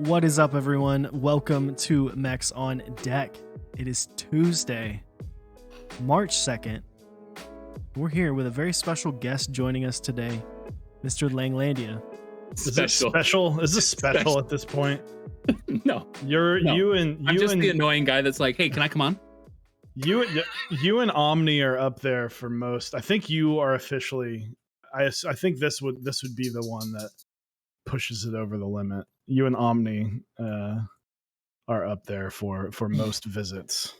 What is up, everyone? Welcome to Mechs on Deck. It is Tuesday, March 2nd. We're here with a very special guest joining us today, Mr. Langelandia. Is this special? Is this special at this point? No. I'm just the annoying guy that's like, hey, can I come on? You and Omni are up there for most. I think you are officially. I think this would be the one that pushes it over the limit. You and Omni are up there for most visits.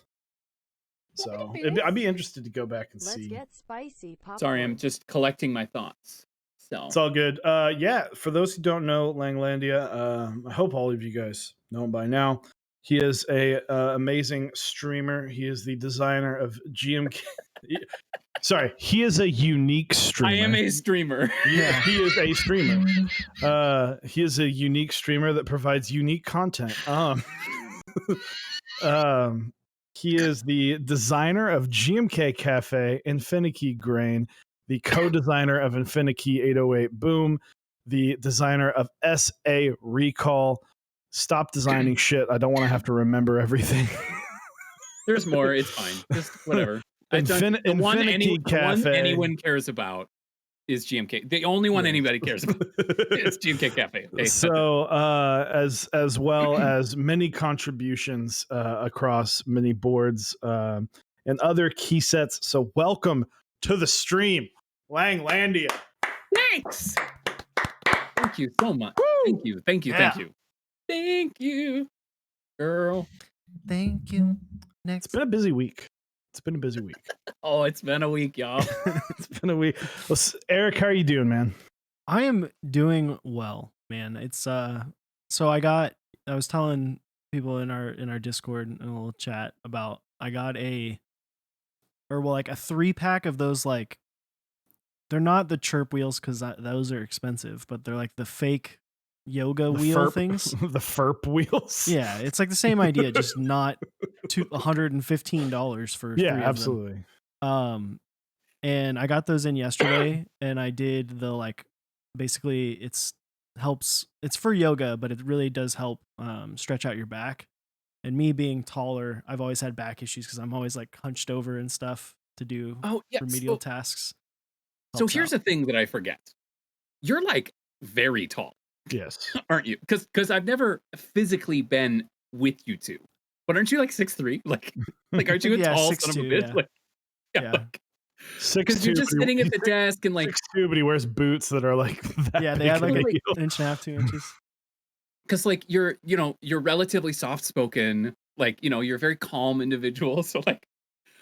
So I'd be interested to go back and see. Let's get spicy popcorn. Sorry, I'm just collecting my thoughts. So It's all good. Yeah, for those who don't know Langelandia, I hope all of you guys know him by now. He is a amazing streamer. He is the designer of GMK. Sorry, he is a unique streamer. I am a streamer. Yeah, he is a streamer. He is a unique streamer that provides unique content. He is the designer of GMK Cafe, Infinity Grain, the co-designer of Infinity 808 Boom, the designer of SA Recall. Stop designing shit. I don't want to have to remember everything. There's more. It's fine. Just whatever. The one anyone cares about is GMK. The only one anybody cares about is GMK Cafe. Okay, so as well as many contributions across many boards and other key sets. So welcome to the stream, Langelandia. Thanks. Thank you so much. Woo! Thank you, girl. Thank you. Next. It's been a busy week. Oh, it's been a week, y'all. It's been a week. Well, Eric, how are you doing, man? I am doing well, man. It's so I was telling people in our Discord in a little chat about I got a 3-pack of those, like, they're not the chirp wheels because those are expensive, but they're like the fake yoga wheel things. The FERP wheels. Yeah, it's like the same idea, just not $115 for yeah, 3 of absolutely. them. And I got those in yesterday, and I did the basically it's for yoga, but it really does help stretch out your back. And me being taller, I've always had back issues because I'm always like hunched over and stuff to do remedial tasks. So here's the thing that I forget. You're like very tall. Yes. Aren't you? Because I've never physically been with you two. But aren't you like 6'3"? Like aren't you a tall son of a bitch? Yeah. Because you're just sitting at the desk and like 6'2", but he wears boots that are like that. Yeah, they have like an inch and a half, 2 inches. Because like you're relatively soft spoken, like you're a very calm individual. So like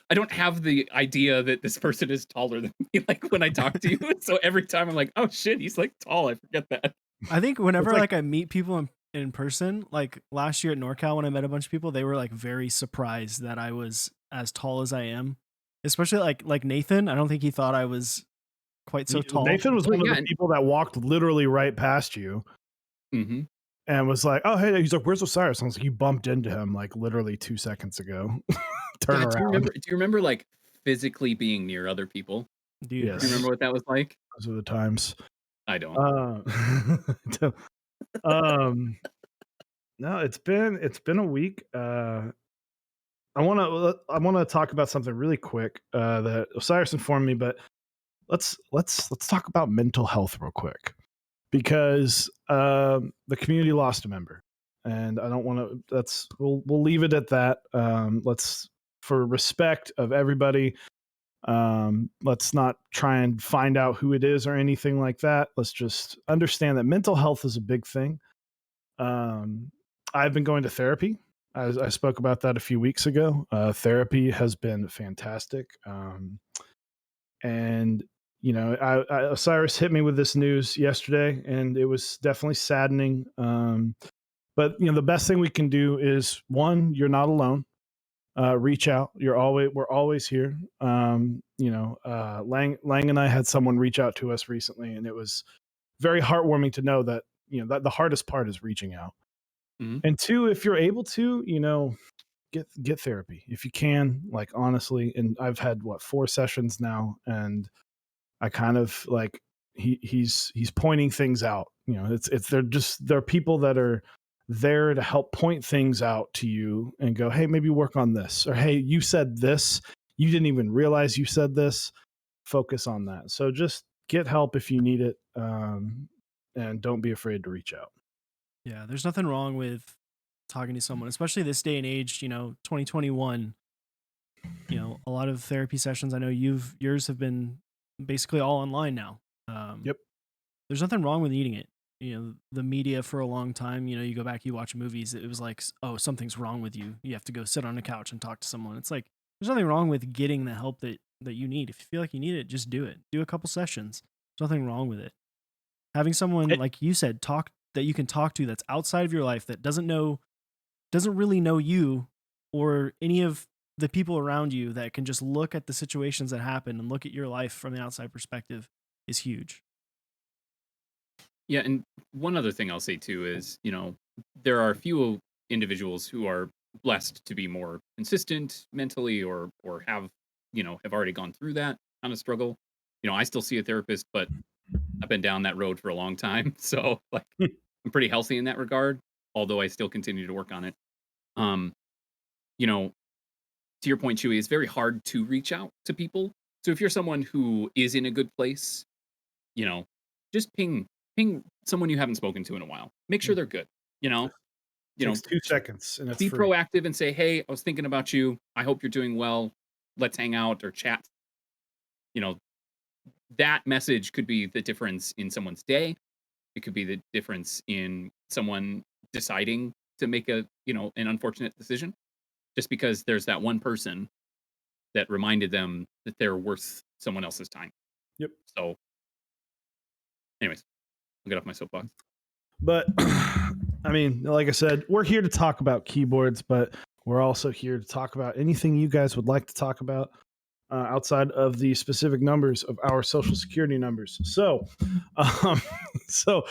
I don't have the idea that this person is taller than me, like when I talk to you. So every time I'm like, oh shit, he's like tall. I forget that. I think whenever I meet people in person, like last year at NorCal when I met a bunch of people, they were like very surprised that I was as tall as I am. Especially like Nathan. I don't think he thought I was quite so tall. Nathan was one of the people that walked literally right past you. Mm-hmm. And was like, oh, hey, he's like, where's Osiris? I was like, you bumped into him like literally 2 seconds ago. Turn around. Do you remember like physically being near other people? Dude, yes. Do you remember what that was like? Those are the times. I don't. No, it's been a week. I want to talk about something really quick that Osiris informed me, but let's talk about mental health real quick because the community lost a member, and I don't want to. We'll leave it at that. Let's, for respect of everybody, let's not try and find out who it is or anything like that. Let's just understand that mental health is a big thing. I've been going to therapy. I spoke about that a few weeks ago. Therapy has been fantastic. And Osiris hit me with this news yesterday, and it was definitely saddening. But the best thing we can do is, one, you're not alone. Reach out. We're always here. Lang and I had someone reach out to us recently, and it was very heartwarming to know that that the hardest part is reaching out. Mm-hmm. And two, if you're able to, get therapy if you can, like, honestly. And I've had 4 sessions now, and I kind of like he's pointing things out. They're people that are there to help point things out to you and go, hey, maybe work on this, or hey, you said this, you didn't even realize you said this. Focus on that. So just get help if you need it, and don't be afraid to reach out. Yeah, there's nothing wrong with talking to someone, especially this day and age, 2021. A lot of therapy sessions, I know yours have been basically all online now. Yep. There's nothing wrong with needing it. The media for a long time, you go back, you watch movies, it was like, oh, something's wrong with you. You have to go sit on a couch and talk to someone. It's like, there's nothing wrong with getting the help that you need. If you feel like you need it, just do it. Do a couple sessions. There's nothing wrong with it. Having someone, like you said, that you can talk to that's outside of your life, that doesn't really know you or any of the people around you, that can just look at the situations that happen and look at your life from the outside perspective, is huge. Yeah, and one other thing I'll say too is, there are a few individuals who are blessed to be more consistent mentally, or have already gone through that kind of struggle. I still see a therapist, but I've been down that road for a long time, so like I'm pretty healthy in that regard, although I still continue to work on it. Um, you know, to your point, Chewy, it's very hard to reach out to people. So if you're someone who is in a good place, you know, just ping someone you haven't spoken to in a while. Make sure they're good. You know, you know, Takes 2 seconds and it's be free. proactive and say, "Hey, I was thinking about you. I hope you're doing well. Let's hang out or chat." You know, that message could be the difference in someone's day. It could be the difference in someone deciding to make an unfortunate decision, just because there's that one person that reminded them that they're worth someone else's time. Yep. So, anyways, I'll get off my soapbox. But I mean, like I said, we're here to talk about keyboards, but we're also here to talk about anything you guys would like to talk about, outside of the specific numbers of our social security numbers. So, um, so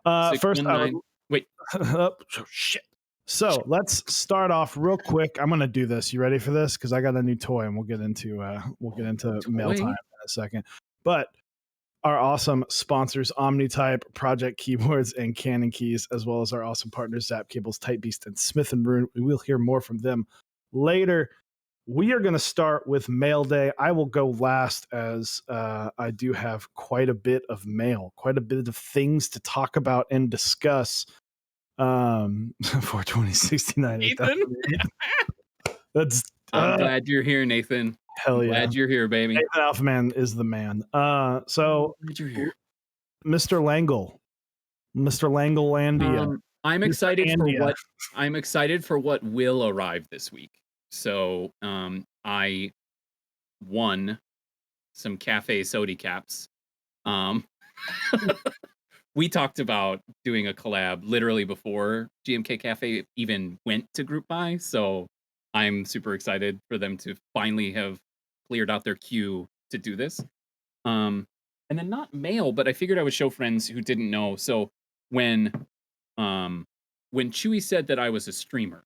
first, I would 619. Wait, oh, shit. So let's start off real quick. I'm gonna do this. You ready for this? Because I got a new toy, and we'll get into mail time in a second. But our awesome sponsors, OmniType, Project Keyboards, and Canon Keys, as well as our awesome partners, Zap Cables, Typebeast, and Smith & Broon. We will hear more from them later. We are going to start with Mail Day. I will go last, as I do have quite a bit of mail, quite a bit of things to talk about and discuss. 42069. Nathan. That's I'm glad you're here, Nathan. hell I'm yeah. glad you're here, baby. Nathan Alphaman is the man. So Glad you're here. Mr. Langelandia. I'm Mr. excited for Andia. what will arrive this week. So, I won some cafe soda caps. Um, we talked about doing a collab literally before GMK Cafe even went to group buy, so I'm super excited for them to finally have cleared out their queue to do this. And then not mail, but I figured I would show friends who didn't know. So when um when Chewy said that I was a streamer,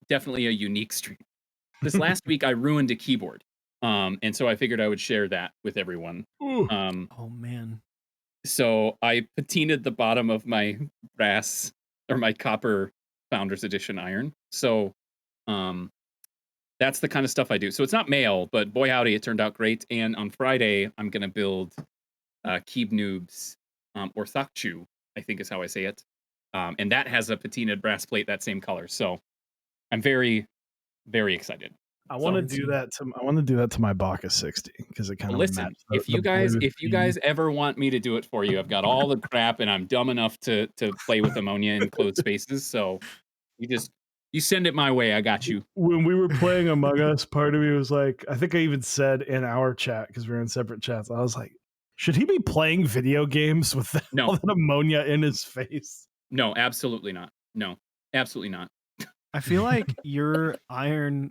definitely a unique stream. This last week I ruined a keyboard. And so I figured I would share that with everyone. Ooh. Oh man. So I patinaed the bottom of my brass or my copper Founders Edition iron. So that's the kind of stuff I do. So it's not mail, but boy howdy, it turned out great. And on Friday, I'm gonna build Keeb Noobs, or Thakchu, I think is how I say it. And that has a patinaed brass plate that same color. So I'm very, very excited. I want to Sounds do good. that to my Baka 60 because it kind Well, of listen, matched if you guys ever want me to do it for you, I've got all the crap and I'm dumb enough to play with ammonia in closed spaces. So you send it my way. I got you. When we were playing Among Us, part of me was like, I think I even said in our chat, because we are in separate chats, I was like, should he be playing video games with No. all that ammonia in his face? No, absolutely not. No, absolutely not. I feel like your iron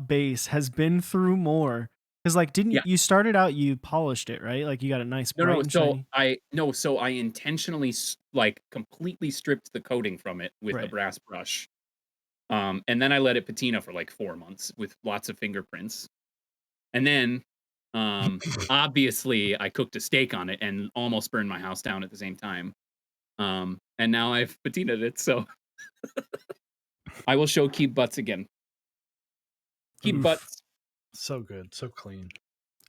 base has been through more, because like didn't Yeah. you started out, you polished it, right? Like you got it nice, bright and So shiny. so I intentionally completely stripped the coating from it with a Right. brass brush. And then I let it patina for like 4 months with lots of fingerprints. And then obviously I cooked a steak on it and almost burned my house down at the same time. And now I've patinaed it, so I will show keep butts again. Keep Oof. butts. So good, so clean.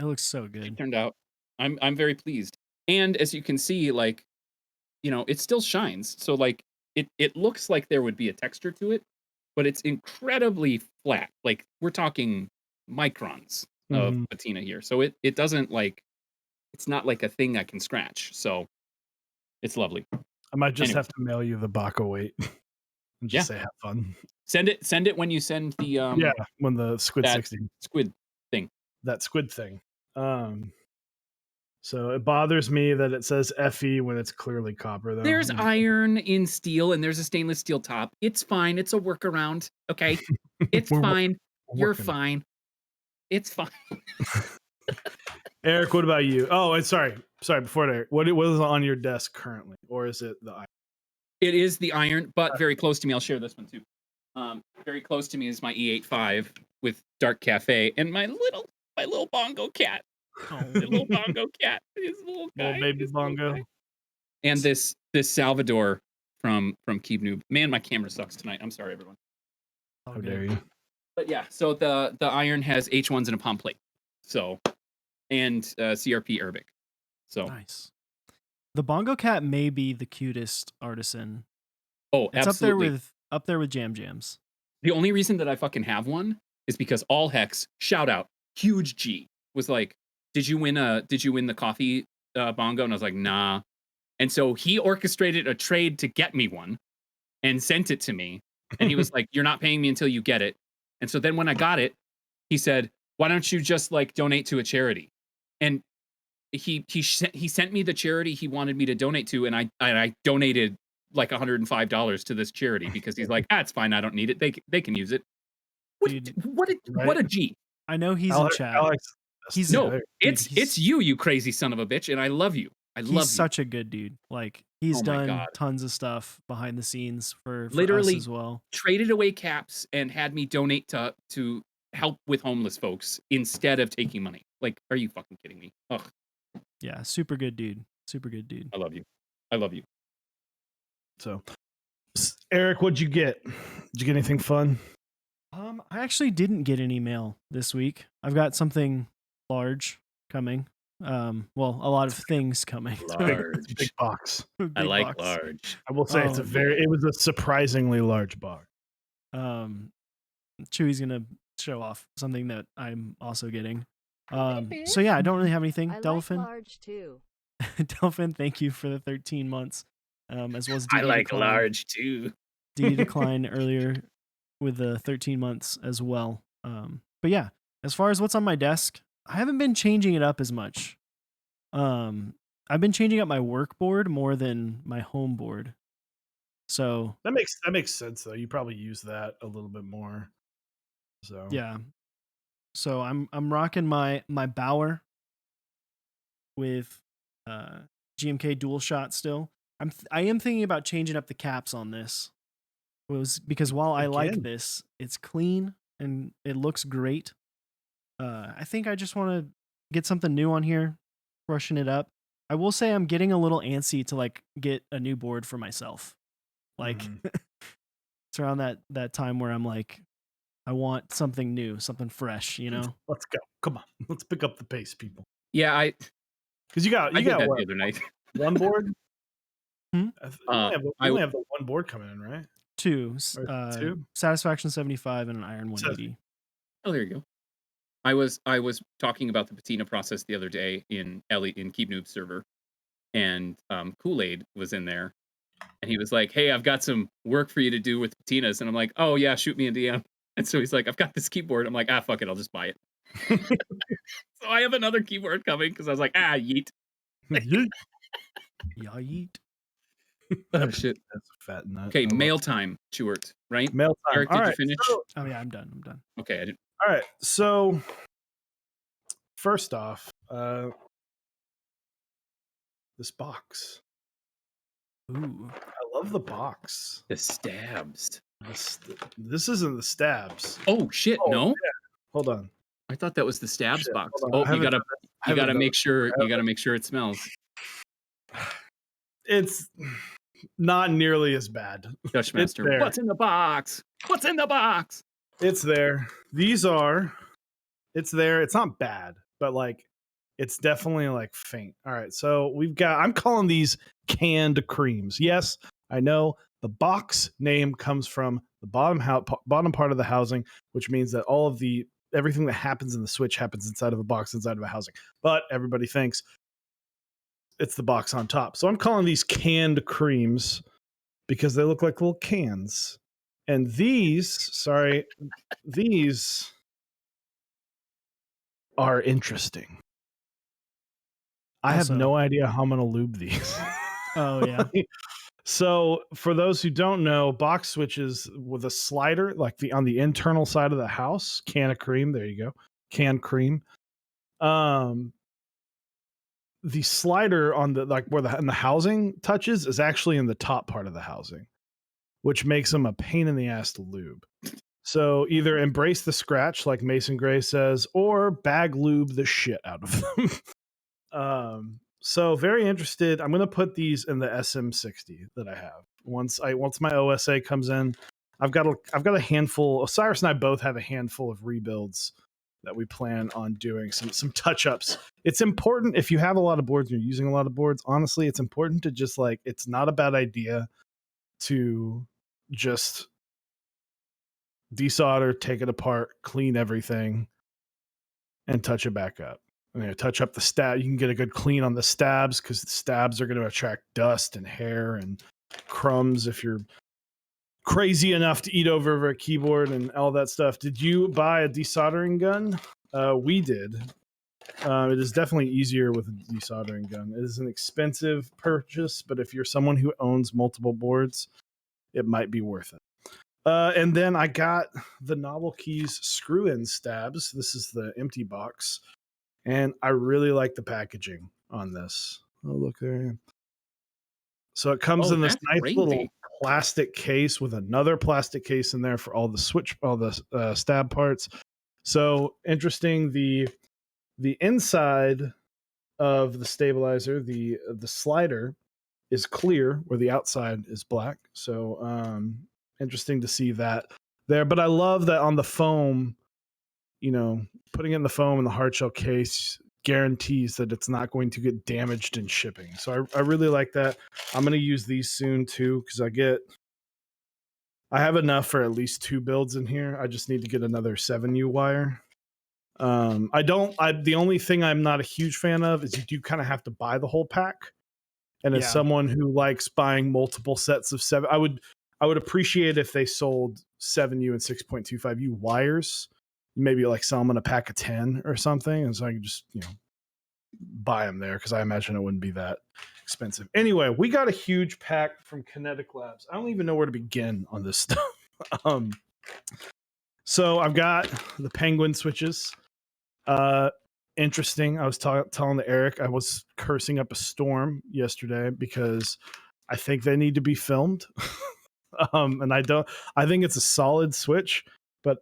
It looks so It good. turned out. I'm very pleased. And as you can see, like, it still shines. So like it looks like there would be a texture to it, but it's incredibly flat. Like we're talking microns of Mhm. patina here. So it doesn't like it's not like a thing I can scratch. So it's lovely. I might just Anyways, have to mail you the Baco weight and just yeah. say have fun. Send it when you send the Yeah, when the Squid that 60, squid thing. that squid thing. So it bothers me that it says FE when it's clearly copper, though. There's iron in steel and there's a stainless steel top. It's fine. It's a workaround. Okay. It's We're fine. You're working. fine. It's fine. Eric, what about you? Oh, and sorry. Before that, what is on your desk currently, or is it the iron? It is the iron, but very close to me. I'll share this one too. Very close to me is my E85 with Dark Cafe and my little bongo cat. Oh, The little bongo cat. His little guy. Little baby his little bongo. guy. And this Salvador from Keep Noob. Man, my camera sucks tonight. I'm sorry, everyone. all How good. dare you? But yeah, so the iron has H1s and a palm plate. So and CRP Arabic. So Nice. The Bongo Cat may be the cutest artisan. It's absolutely. up there with Jam Jams. The only reason that I fucking have one is because all Hex, shout out, huge G, was like, did you win the coffee bongo? And I was like, nah. And so he orchestrated a trade to get me one and sent it to me. And he was like, you're not paying me until you get it. And so then when I got it, he said, why don't you just like donate to a charity? And he sent me the charity he wanted me to donate to, and I donated like $105 to this charity because he's like, it's fine, I don't need it. They can use it. Dude, What a G. I know he's Alex, in chat. Alex, He's yeah, No, there- it's you crazy son of a bitch, and I love you. I love he's you. such a good dude. Like he's Oh my done God. tons of stuff behind the scenes for us Literally as well. traded away caps and had me donate to help with homeless folks instead of taking money. Like, are you fucking kidding me? Ugh, Yeah, super good dude. Super good dude. I love you. I love you. So, Eric, what'd you get? Did you get anything fun? I actually didn't get any mail this week. I've got something large coming. Well, a lot of things coming. Big box. Big I like box. large. I will say it was a surprisingly large box. Chewy's gonna show off something that I'm also getting. So yeah, I don't really have anything. I Delphin, like large too. Delphin, thank you for the 13 months. As well as I DD like Decline. large too. DD Decline earlier with the 13 months as well. But yeah, as far as what's on my desk, I haven't been changing it up as much. I've been changing up my work board more than my home board. So That makes sense though. You probably use that a little bit more. So yeah. So I'm rocking my Bauer with GMK dual shot still. I am thinking about changing up the caps on this. Because while I like Again. this, it's clean and it looks great. I think I just want to get something new on here, freshen it up. I will say I'm getting a little antsy to like get a new board for myself. Like it's around that time where I'm like, I want something new, something fresh, you know? Let's go. Come on. Let's pick up the pace, people. Yeah, Because you I got did that what, the other night. one board? Hmm? You only have the one board coming in, right? Two. Or two? Satisfaction 75 and an Iron 180. Oh, there you go. I was talking about the patina process the other day in Keep Noob server, and Kool-Aid was in there, and he was like, "Hey, I've got some work for you to do with patinas," and I'm like, "Oh yeah, shoot me a DM." And so he's like, "I've got this keyboard." I'm like, fuck it, I'll just buy it. So I have another keyboard coming because I was like, yeet. Yeet. Yeah, yeet. Oh shit. That's a fat nut. Okay, mail time, Stuart. Right? Mail time. Eric, All did you right, finish? so- Oh yeah, I'm done. Okay, I didn't. all right. So first off, this box. Ooh. I love the box. The stabs. This isn't the stabs. Oh shit! Oh, no, yeah. Hold on. I thought that was the stabs Shit, box. hold on. Oh, I you haven't gotta done make sure it smells. It's not nearly as bad. It's Dutchmaster, there. what's in the box? What's in the box? It's there. These are. It's there. It's not bad, but like, it's definitely like faint. All right, so we've got. I'm calling these canned creams. Yes, I know the box name comes from the bottom part of the housing, which means that all of the everything that happens in the Switch happens inside of a box inside of a housing. But everybody thinks it's the box on top. So I'm calling these canned creams because they look like little cans. And these are interesting. I have Also- no idea how I'm going to lube these. Oh yeah. So for those who don't know, box switches with a slider, like on the internal side of the house, can of cream. There you go, canned cream. The slider on the like where the housing touches is actually in the top part of the housing, which makes them a pain in the ass to lube. So either embrace the scratch, like Mason Gray says, or bag lube the shit out of them. So very interested. I'm gonna put these in the SM60 that I have. Once my OSA comes in, I've got a handful. Osiris and I both have a handful of rebuilds that we plan on doing some touch ups. It's important if you have a lot of boards and you're using a lot of boards. Honestly, it's important to just like it's not a bad idea to just desolder, take it apart, clean everything, and touch it back up. Touch up the stab. You can get a good clean on the stabs because the stabs are going to attract dust and hair and crumbs if you're crazy enough to eat over a keyboard and all that stuff. Did you buy a desoldering gun? We did. It is definitely easier with a desoldering gun. It is an expensive purchase, but if you're someone who owns multiple boards, it might be worth it. And then I got the Novel Keys screw-in stabs. This is the empty box. And I really like the packaging on this. Oh, look there. So it comes in this nice little plastic case with another plastic case in there for all the stab parts. So interesting. The inside of the stabilizer, the slider is clear where the outside is black. So interesting to see that there. But I love that on the foam, putting it in the foam in the hard shell case guarantees that it's not going to get damaged in shipping. So I really like that. I'm going to use these soon too because I have enough for at least 2 builds in here. I just need to get another 7U wire. The only thing I'm not a huge fan of is you do kind of have to buy the whole pack. And as someone who likes buying multiple sets of 7, I would appreciate if they sold 7U and 6.25U wires. Maybe like sell them in a pack of 10 or something. And so I can just, buy them there because I imagine it wouldn't be that expensive. Anyway, we got a huge pack from Kinetic Labs. I don't even know where to begin on this stuff. So I've got the Penguin switches. Interesting. I was telling to Eric, I was cursing up a storm yesterday because I think they need to be filmed. And I think it's a solid switch, but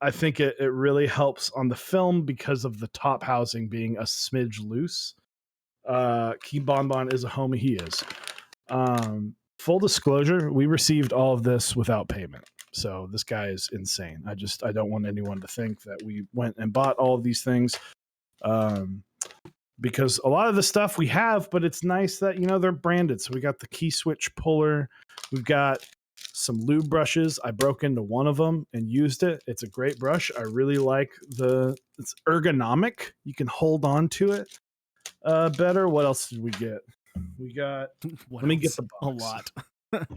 I think it really helps on the film because of the top housing being a smidge loose. Key Bonbon is a homie. He is. Full disclosure, we received all of this without payment. So this guy is insane. I don't want anyone to think that we went and bought all of these things. Because a lot of the stuff we have, but it's nice that, they're branded. So we got the key switch puller. We've got some lube brushes. I broke into one of them and used it. It's a great brush. I really like it's ergonomic. You can hold on to it better. What else did we get? We got, let me get the box. A lot.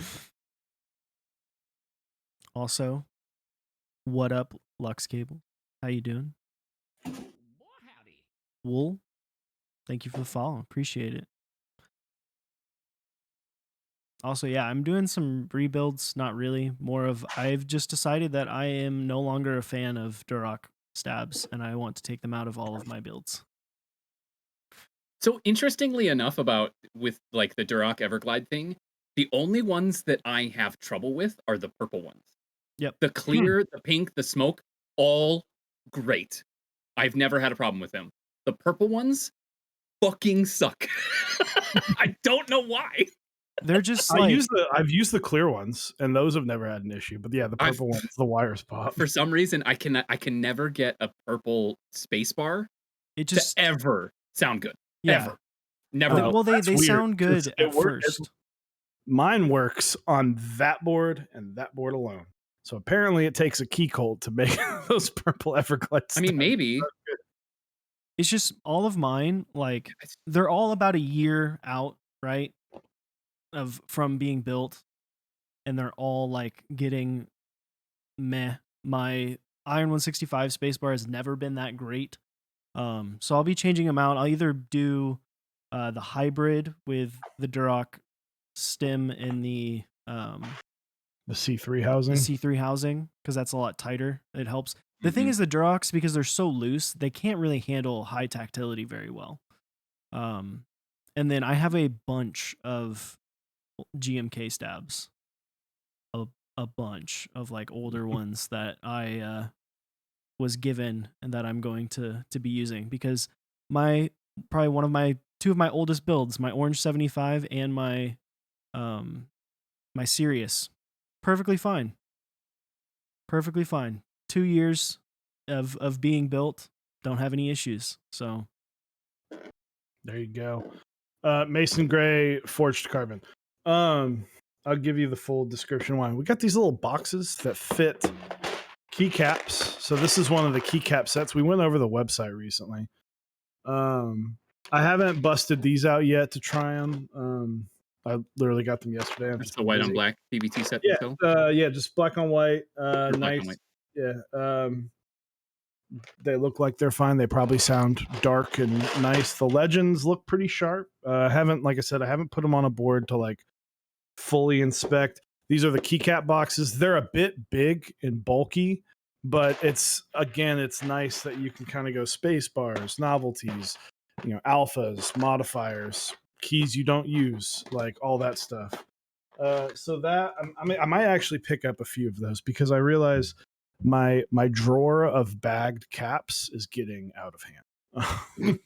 Also, what up, Lux Cable? How you doing? Wool, thank you for the follow. Appreciate it. Also, yeah, I'm doing some rebuilds. Not really. More of I've just decided that I am no longer a fan of Duroc stabs, and I want to take them out of all of my builds. So interestingly enough, with like the Duroc Everglide thing, the only ones that I have trouble with are the purple ones. Yep. The clear, the pink, the smoke, all great. I've never had a problem with them. The purple ones fucking suck. I don't know why. They're just I've like used the clear ones, and those have never had an issue. But yeah, the I've purple ones, the wires pop. for some reason I can never get a purple space bar it to just ever sound good. yeah. Ever. Never will. Well, That's they weird, sound 'cause good at first. Mine works on that board and that board alone. So apparently, it takes a key cold to make those purple Everglades. I mean, maybe. It's just all of mine, like they're all about a year out, right? Of from being built, and they're all like getting meh. My Iron 165 spacebar has never been that great. So I'll be changing them out. I'll either do the hybrid with the Duroc stem and The C3 housing. the C3 housing, because that's a lot tighter. It helps. The thing Mhm. is, the Durocs, because they're so loose, they can't really handle high tactility very well. And then I have a bunch of GMK stabs, a bunch of like older ones that I was given and that I'm going to be using, because my probably one of my two of my oldest builds, my Orange 75 and my Sirius, perfectly fine. Perfectly fine. 2 years of being built, don't have any issues. So There you go. Mason Gray forged carbon. I'll give you the full description why. We got these little boxes that fit keycaps. So this is one of the keycap sets. We went over the website recently. I haven't busted these out yet to try them. I literally got them yesterday. I'm That's just the white on busy. black PVT set Yeah, still. yeah, just black on white. Or black Nice. on white. Yeah. They look like they're fine. They probably sound dark and nice. The legends look pretty sharp. Like I said, I haven't put them on a board to like fully inspect. These are the keycap boxes. They're a bit big and bulky, but it's nice that you can kind of go space bars, novelties, alphas, modifiers, keys you don't use, like all that stuff. So that I might actually pick up a few of those, because I realize my drawer of bagged caps is getting out of hand.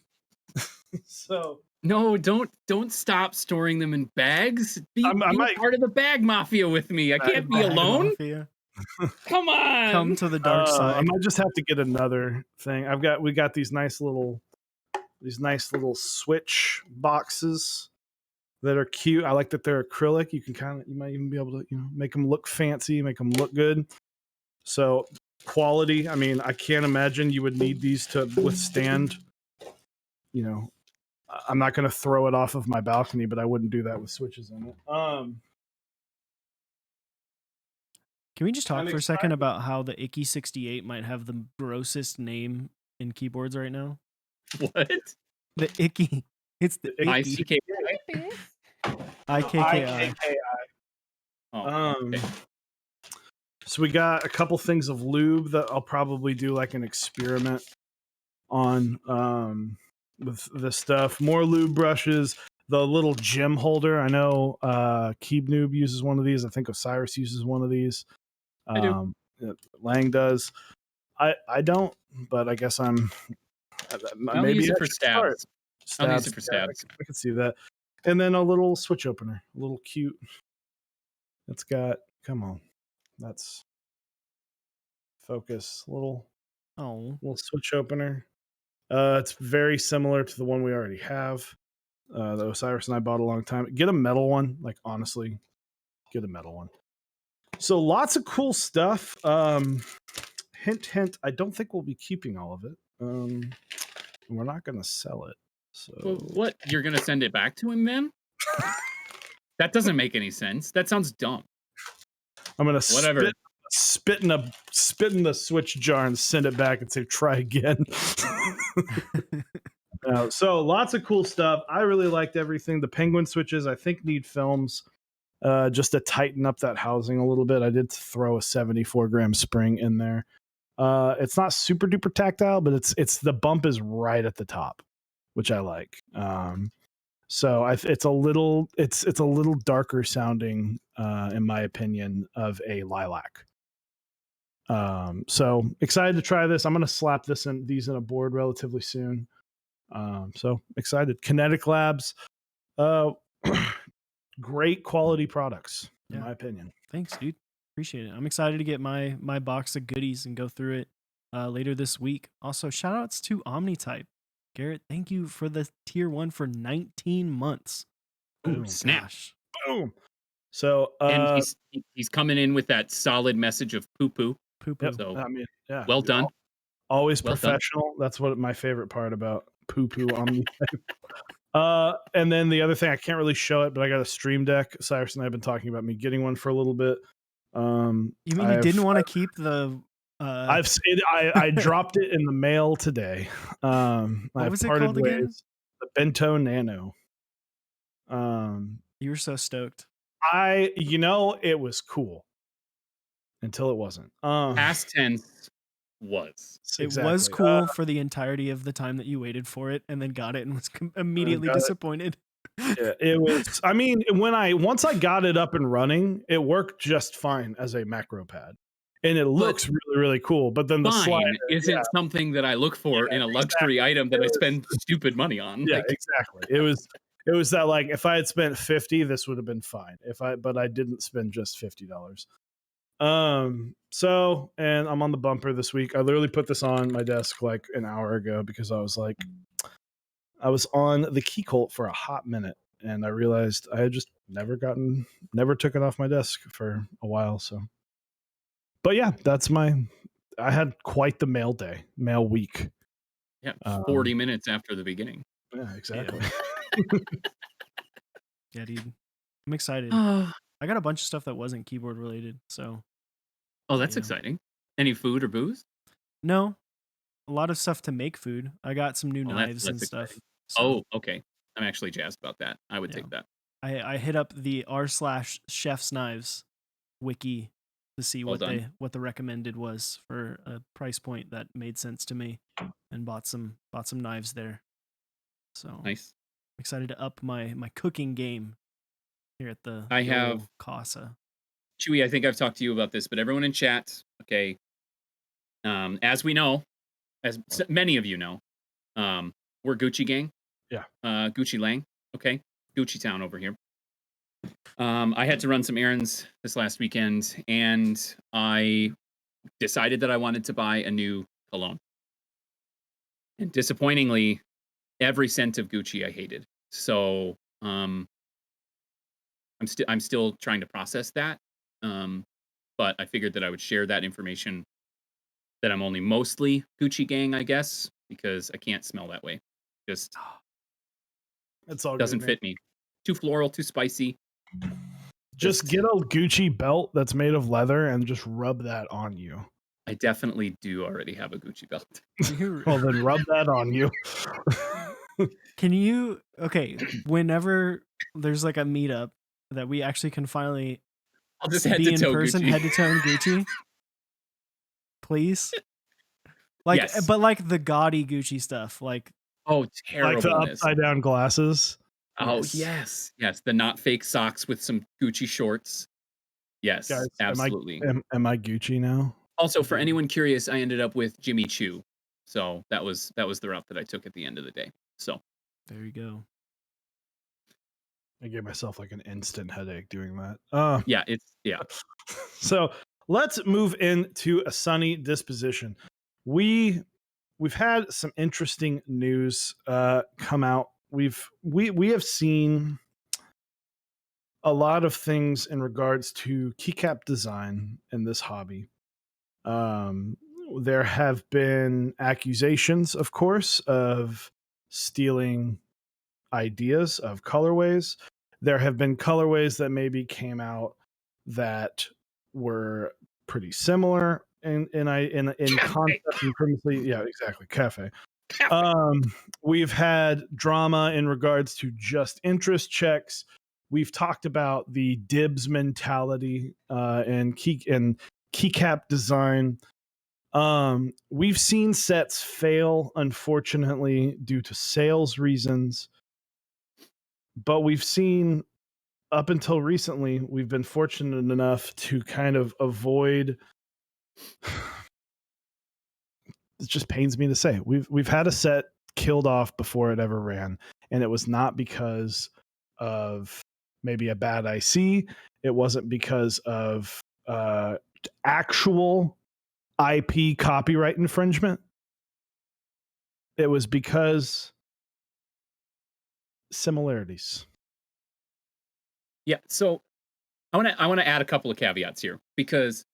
So No, don't stop storing them in bags. I Be might part of the bag mafia with me. I can't be Bag alone. Mafia. Come on. Come to the dark I side. might just have to get another thing. We got these nice little switch boxes that are cute. I like that they're acrylic. You might even be able to make them look fancy, make them look good. So quality. I mean, I can't imagine you would need these to withstand. I'm not going to throw it off of my balcony, but I wouldn't do that with switches in it. Can we just talk I'm for a second excited. about how the Icky 68 might have the grossest name in keyboards right now? What? The Icky. It's the Icky. ICK. IKKI. Oh, okay. So we got a couple things of lube that I'll probably do like an experiment on with this stuff. More lube brushes, the little gem holder. I know Keeb Noob uses one of these. I think Osiris uses one of these. I do. Lang does. I don't, but I guess I'm I'll maybe use it I for should start. stabs. I'll use it for Yeah, stabs. I can see that. And then a little switch opener, a little cute. It's got, come on, that's focus. Little switch opener. It's very similar to the one we already have. That Osiris and I bought a long time. Get a metal one, like honestly, get a metal one. So lots of cool stuff. Hint, hint. I don't think we'll be keeping all of it. We're not going to sell it. So Well, what? You're gonna send it back to him then? That doesn't make any sense. That sounds dumb. I'm gonna Whatever. spit in the switch jar and send it back and say try again. So lots of cool stuff. I really liked everything. The penguin switches I think need films just to tighten up that housing a little bit. I did throw a 74-gram spring in there. It's not super duper tactile, but it's the bump is right at the top, which I like. So it's a little darker sounding, in my opinion, of a lilac. So excited to try this. I'm going to slap these in a board relatively soon. So excited. Kinetic Labs. great quality products, in Yeah. my opinion. Thanks, dude. Appreciate it. I'm excited to get my box of goodies and go through it later this week. Also, shout outs to Omnitype. Garrett, thank you for the tier 1 for 19 months. Ooh, Boom. snap. Gosh. Boom. So, And he's coming in with that solid message of poo poo. Poo yep, poo. So I mean, yeah, well done. always Well done. professional. That's what my favorite part about poo poo Omni. And then the other thing, I can't really show it, but I got a Stream Deck. Cyrus and I have been talking about me getting one for a little bit. You mean you didn't want to keep the I dropped it in the mail today. what I've was it parted called ways. again? The Bento Nano. You were so stoked. It was cool until it wasn't. Past tense was. It was cool for the entirety of the time that you waited for it and then got it and was immediately disappointed. Yeah, it was. I mean, once I got it up and running, it worked just fine as a macro pad, and it looks really, really cool. But then the slider isn't something that I look for in a luxury item that I spend stupid money on. Yeah, exactly. It was that, like, if I had spent $50, this would have been fine. But I didn't spend just $50. So, and I'm on the bumper this week. I literally put this on my desk like an hour ago because I was on the key cult for a hot minute, and I realized I had just never took it off my desk for a while. So, but yeah, I had quite the mail week. Yeah, 40 minutes after the beginning. Yeah, exactly. Yeah, dude. I'm excited. I got a bunch of stuff that wasn't keyboard related, so. Oh, that's exciting. Any food or booze? No. A lot of stuff to make food. I got some new knives and stuff. So. Oh, okay. I'm actually jazzed about that. I would take that. I hit up the r/chef's knives wiki to see what the recommended was for a price point that made sense to me, and bought some knives there. So nice. I'm excited to up my cooking game here at the Casa. Chewy, I think I've talked to you about this, but everyone in chat, okay. As we know, as many of you know, we're Gucci gang. Yeah. Gucci Lang. Okay. Gucci Town over here. I had to run some errands this last weekend, and I decided that I wanted to buy a new cologne. And disappointingly, every scent of Gucci I hated. So I'm still trying to process that. But I figured that I would share that information, that I'm only mostly Gucci gang, I guess, because I can't smell that way. Just it's all doesn't fit me. Too floral, too spicy. Just get a Gucci belt that's made of leather and just rub that on you. I definitely do already have a Gucci belt. Well, then rub that on you. Can you, whenever there's like a meetup that we actually can finally I'll just be in person, head to toe Gucci, please. Like, yes. But like the gaudy Gucci stuff, like terrible, like the upside down glasses. Oh yes, the not fake socks with some Gucci shorts. Yes, guys, absolutely. Am I Gucci now? Also, for anyone curious, I ended up with Jimmy Choo, so that was the route that I took at the end of the day. So there you go. I gave myself like an instant headache doing that. Yeah. So let's move into a sunny disposition. We've had some interesting news come out. We have seen a lot of things in regards to keycap design in this hobby. There have been accusations, of course, of stealing ideas of colorways. There have been colorways that maybe came out that were pretty similar in concept and previously. Yeah, exactly. Cafe. We've had drama in regards to just interest checks. We've talked about the dibs mentality and keycap design. We've seen sets fail, unfortunately, due to sales reasons. But we've seen, up until recently, we've been fortunate enough to kind of avoid. It just pains me to say we've had a set killed off before it ever ran, and it was not because of maybe a bad IC. It wasn't because of actual IP copyright infringement. It was because similarities. Yeah. So I want to add a couple of caveats here because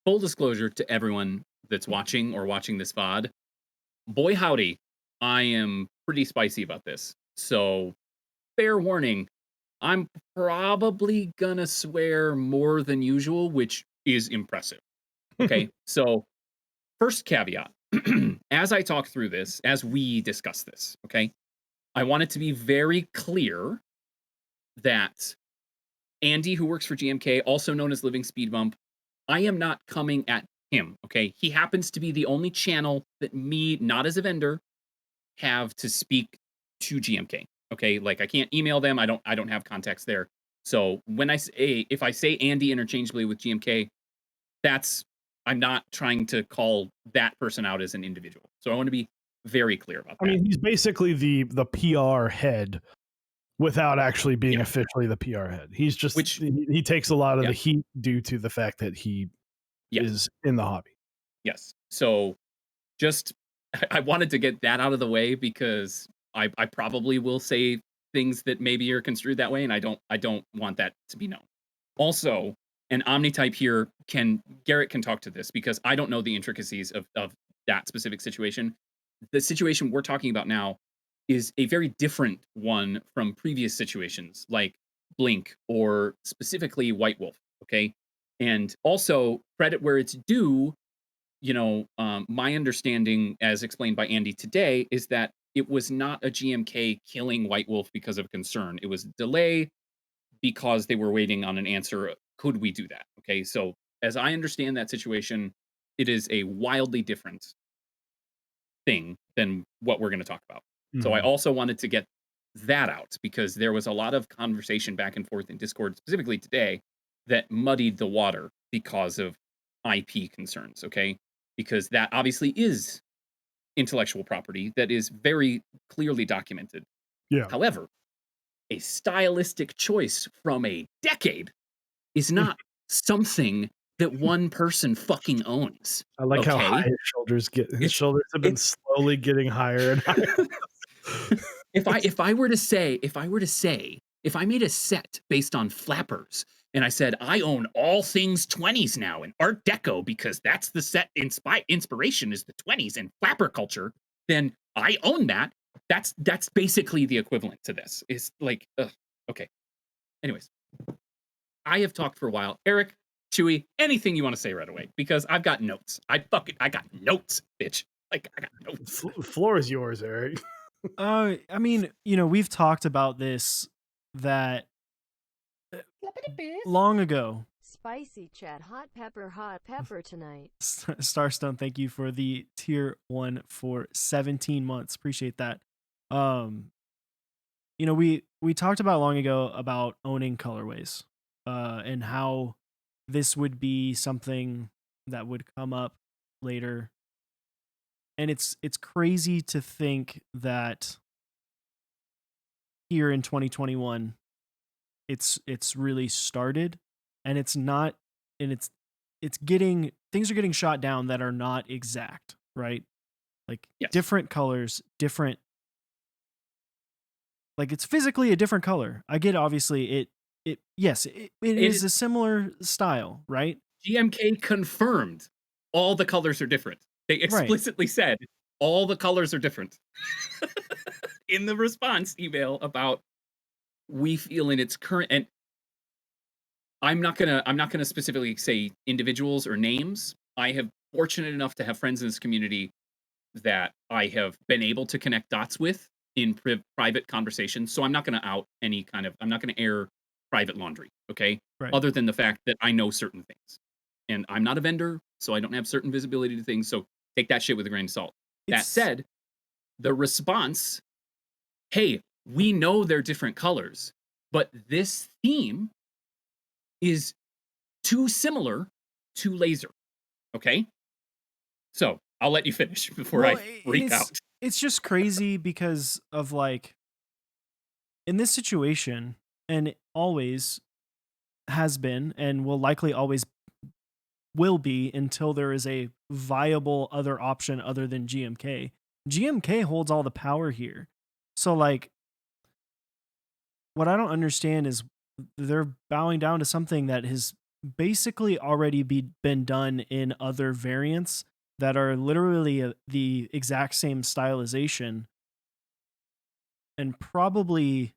full disclosure to everyone that's watching this VOD, boy howdy, I am pretty spicy about this. So fair warning, I'm probably gonna swear more than usual, which is impressive. Okay. So first caveat, as I talk through this, as we discuss this, okay, I want it to be very clear that Andy, who works for GMK, also known as Living Speed Bump, I am not coming at him, okay? He happens to be the only channel that me, not as a vendor, have to speak to GMK, okay? Like I can't email them. I don't have contacts there. So when I say if I say Andy interchangeably with GMK, that's I'm not trying to call that person out as an individual. So I want to be very clear about I that. mean, he's basically the PR head without actually being Yeah. officially the PR head. He's just Which he takes a lot of yeah. the heat due to the fact that he Yes. is in the hobby. Yes. So just I wanted to get that out of the way because I probably will say things that maybe are construed that way, and I don't want that to be known. Also, an omnitype here Garrett can talk to this because I don't know the intricacies of that specific situation. The situation we're talking about now is a very different one from previous situations like Blink or specifically White Wolf. Okay. And also credit where it's due, my understanding, as explained by Andy today, is that it was not a GMK killing White Wolf because of concern. It was a delay because they were waiting on an answer. Could we do that? Okay. So, as I understand that situation, it is a wildly different thing than what we're going to talk about. So, I Mhm. also wanted to get that out because there was a lot of conversation back and forth in Discord, specifically today, that muddied the water because of IP concerns. Okay. Because that obviously is intellectual property that is very clearly documented. Yeah. However, a stylistic choice from a decade is not something that one person fucking owns. I like how high Okay? his shoulders get. His It's shoulders have been it's slowly getting higher and higher. if I made a set based on flappers and I said I own all things 20s now and Art Deco because that's the set inspiration is the 20s and flapper culture, then I own that. That's basically the equivalent to this. It's like ugh, okay. Anyways, I have talked for a while. Eric, Chewy, anything you want to say right away because I've got notes. I got notes, bitch. Like I got notes. Floor is yours, Eric. I mean, we've talked about this that long ago. Spicy chat, hot pepper tonight. Starstone, thank you for the tier 1 for 17 months. Appreciate that. Um, we talked about long ago about owning colorways, and how this would be something that would come up later. And it's crazy to think that here in 2021 it's really started, and it's not, and it's getting, things are getting shot down that are not exact, right? Like Yes. different colors, different, like it's physically a different color. I get, obviously it is a similar style, right? GMK confirmed all the colors are different. They Right. explicitly said all the colors are different in the response email about we feel in its current and I'm not gonna specifically say individuals or names. I have fortunate enough to have friends in this community that I have been able to connect dots with in private conversations. So I'm not gonna out any kind of I'm not gonna air private laundry, okay? Right. Other than the fact that I know certain things. And I'm not a vendor, so I don't have certain visibility to things. So take that shit with a grain of salt. That It's- said, the response, hey, we know they're different colors, but this theme is too similar to laser. Okay? So I'll let you finish before Well, I freak out. it's just crazy because of, like, in this situation, and it always has been and will likely always will be until there is a viable other option other than GMK. GMK holds all the power here. So like what I don't understand is they're bowing down to something that has basically already been done in other variants that are literally the exact same stylization and probably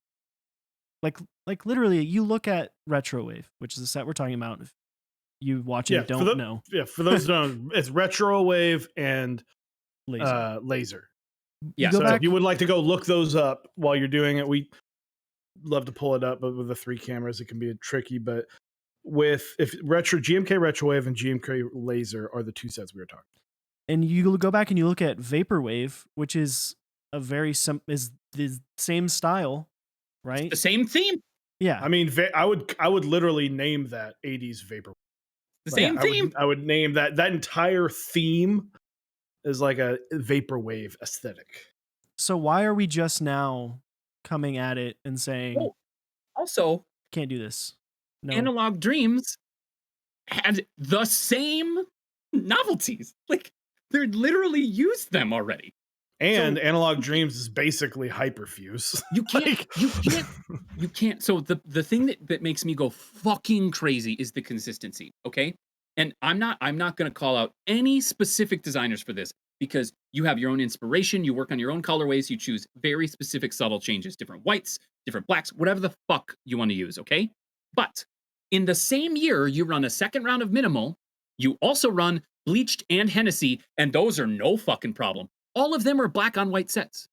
like literally you look at Retrowave, which is the set we're talking about. If you watching don't know. Yeah, for those who don't, it's Retrowave and Laser. Laser. Yeah. So if you would like to go look those up while you're doing it, we love to pull it up, but with the 3 cameras, it can be tricky. But if GMK Retrowave and GMK Laser are the 2 sets we were talking. And you go back and you look at Vaporwave, which is is the same style, right? The same theme. Yeah. I mean, I would literally name that 80s Vapor. The same theme. I would name that entire theme is like a Vaporwave aesthetic. So why are we just now coming at it and saying, also, can't do this? No. Analog Dreams had the same novelties. Like, they're literally used them already. And Analog Dreams is basically Hyperfuse. You can't, you can't. So the thing that makes me go fucking crazy is the consistency. Okay. And I'm not going to call out any specific designers for this because you have your own inspiration. You work on your own colorways. You choose very specific subtle changes, different whites, different blacks, whatever the fuck you want to use. Okay. But in the same year, you run a second round of Minimal. You also run Bleached and Hennessy, and those are no fucking problem. All of them are black on white sets.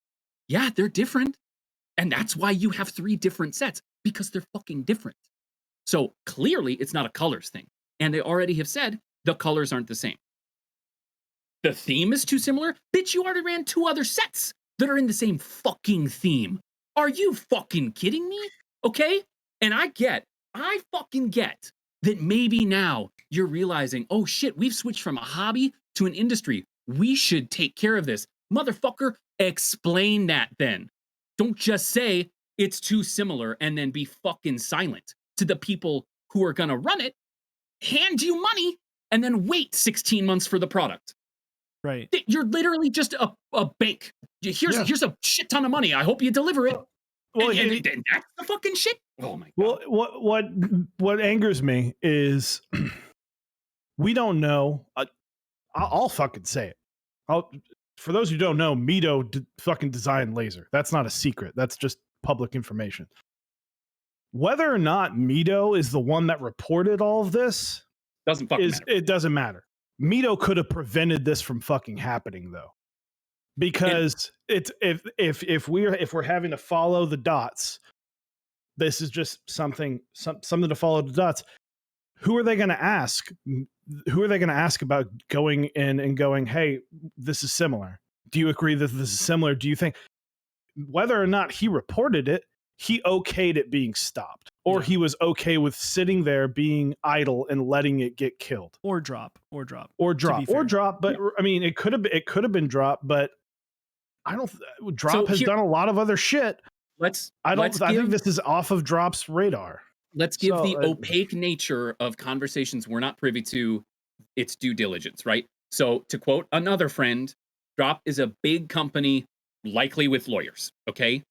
Yeah, they're different. And that's why you have 3 different sets, because they're fucking different. So clearly it's not a colors thing. And they already have said the colors aren't the same. The theme is too similar? Bitch, you already ran 2 other sets that are in the same fucking theme. Are you fucking kidding me? Okay? And I fucking get that maybe now you're realizing, oh shit, we've switched from a hobby to an industry. We should take care of this. Motherfucker, explain that then. Don't just say it's too similar and then be fucking silent to the people who are gonna run it, hand you money, and then wait 16 months for the product. Right. You're literally just a bank. Here's a shit ton of money. I hope you deliver it. Well, and that's the fucking shit. Oh my god. Well, what angers me is we don't know. I'll fucking say it. For those who don't know, Mito fucking designed Laser. That's not a secret. That's just public information. Whether or not Mito is the one that reported all of this doesn't fucking matter. It doesn't matter. Mito could have prevented this from fucking happening though, because if we're having to follow the dots, this is just something to follow the dots. Who are they going to ask? Who are they going to ask about going in and going, hey, this is similar? Do you agree that this is similar? Do you think whether or not he reported it, he okayed it being stopped, or he was okay with sitting there being idle and letting it get killed, or drop. But I mean, it could have been dropped, but I don't. Drop has done a lot of other shit. I think this is off of Drop's radar. Let's give the opaque nature of conversations we're not privy to its due diligence, right? So to quote another friend, Drop is a big company, likely with lawyers, okay?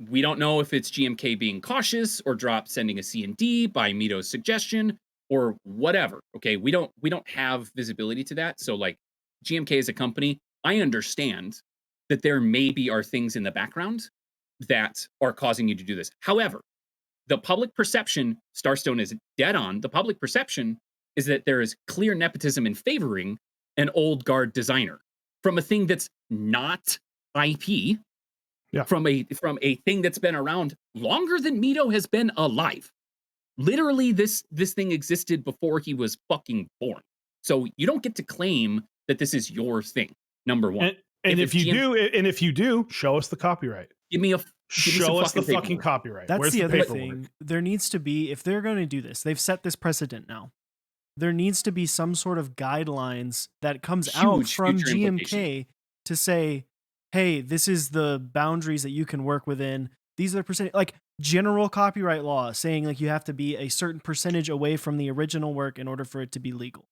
We don't know if it's GMK being cautious or Drop sending a C&D by Mito's suggestion or whatever, okay? We don't have visibility to that. So like GMK is a company, I understand that there maybe are things in the background that are causing you to do this. However, the public perception, Starstone is dead on, the public perception is that there is clear nepotism in favoring an old guard designer from a thing that's not IP, from a thing that's been around longer than Mito has been alive. Literally, this thing existed before he was fucking born. So you don't get to claim that this is your thing, number one. And if you do, show us the copyright. Show us the fucking copyright. That's the other thing. There needs to be, if they're going to do this, they've set this precedent now. There needs to be some sort of guidelines that comes out from GMK to say, hey, this is the boundaries that you can work within. these are the percentage, like general copyright law saying like you have to be a certain percentage away from the original work in order for it to be legal,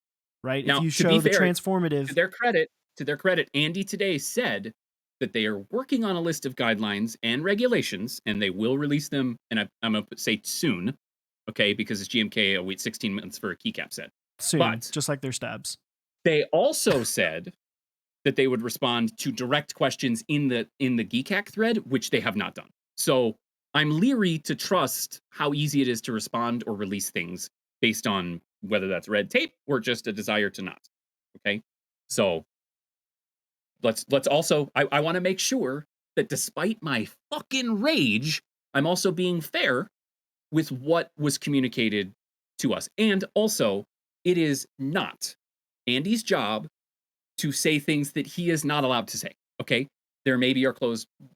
right? If Now, you to be show the fair, transformative, to their credit, Andy today said that they are working on a list of guidelines and regulations, and they will release them. And I'm going to say soon, okay, because it's GMK. Wait 16 months for a keycap set. soon, But just like their stabs. they also said that they would respond to direct questions in the GCAC thread, which they have not done. So I'm leery to trust how easy it is to respond or release things based on whether that's red tape or just a desire to not. Okay, so let's also I want to make sure that despite my fucking rage, I'm also being fair with what was communicated to us. And also, it is not Andy's job to say things that he is not allowed to say. Okay, there maybe are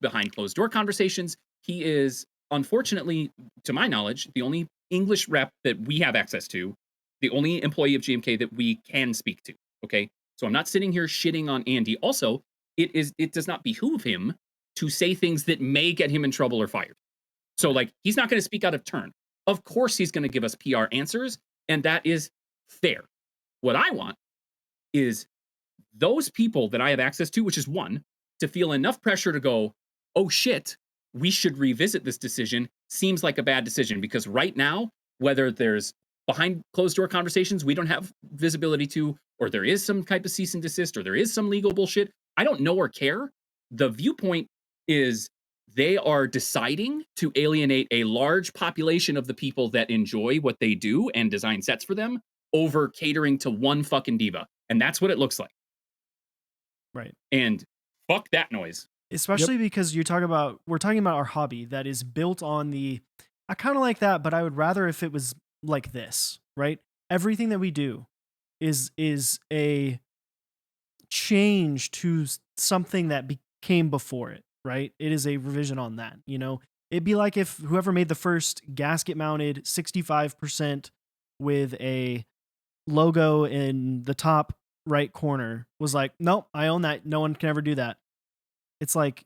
behind closed door conversations. He is, unfortunately, to my knowledge, the only English rep that we have access to, the only employee of GMK that we can speak to. Okay, so I'm not sitting here shitting on Andy. Also, it does not behoove him to say things that may get him in trouble or fired. So like he's not going to speak out of turn. Of course he's going to give us PR answers, and that is fair. What I want is those people that I have access to, which is one, to feel enough pressure to go, oh shit, we should revisit this decision. Seems like a bad decision because right now, whether there's behind closed door conversations we don't have visibility to, or there is some type of cease and desist, or there is some legal bullshit, I don't know or care. The viewpoint is they are deciding to alienate a large population of the people that enjoy what they do and design sets for them over catering to one fucking diva. And that's what it looks like. Right. And fuck that noise. Especially because we're talking about our hobby that is built on I kind of like that, but I would rather if it was like this, right? Everything that we do is a change to something that came before it, right? It is a revision on that, It'd be like if whoever made the first gasket mounted 65% with a logo in the top right corner was like, nope, I own that. No one can ever do that. It's like,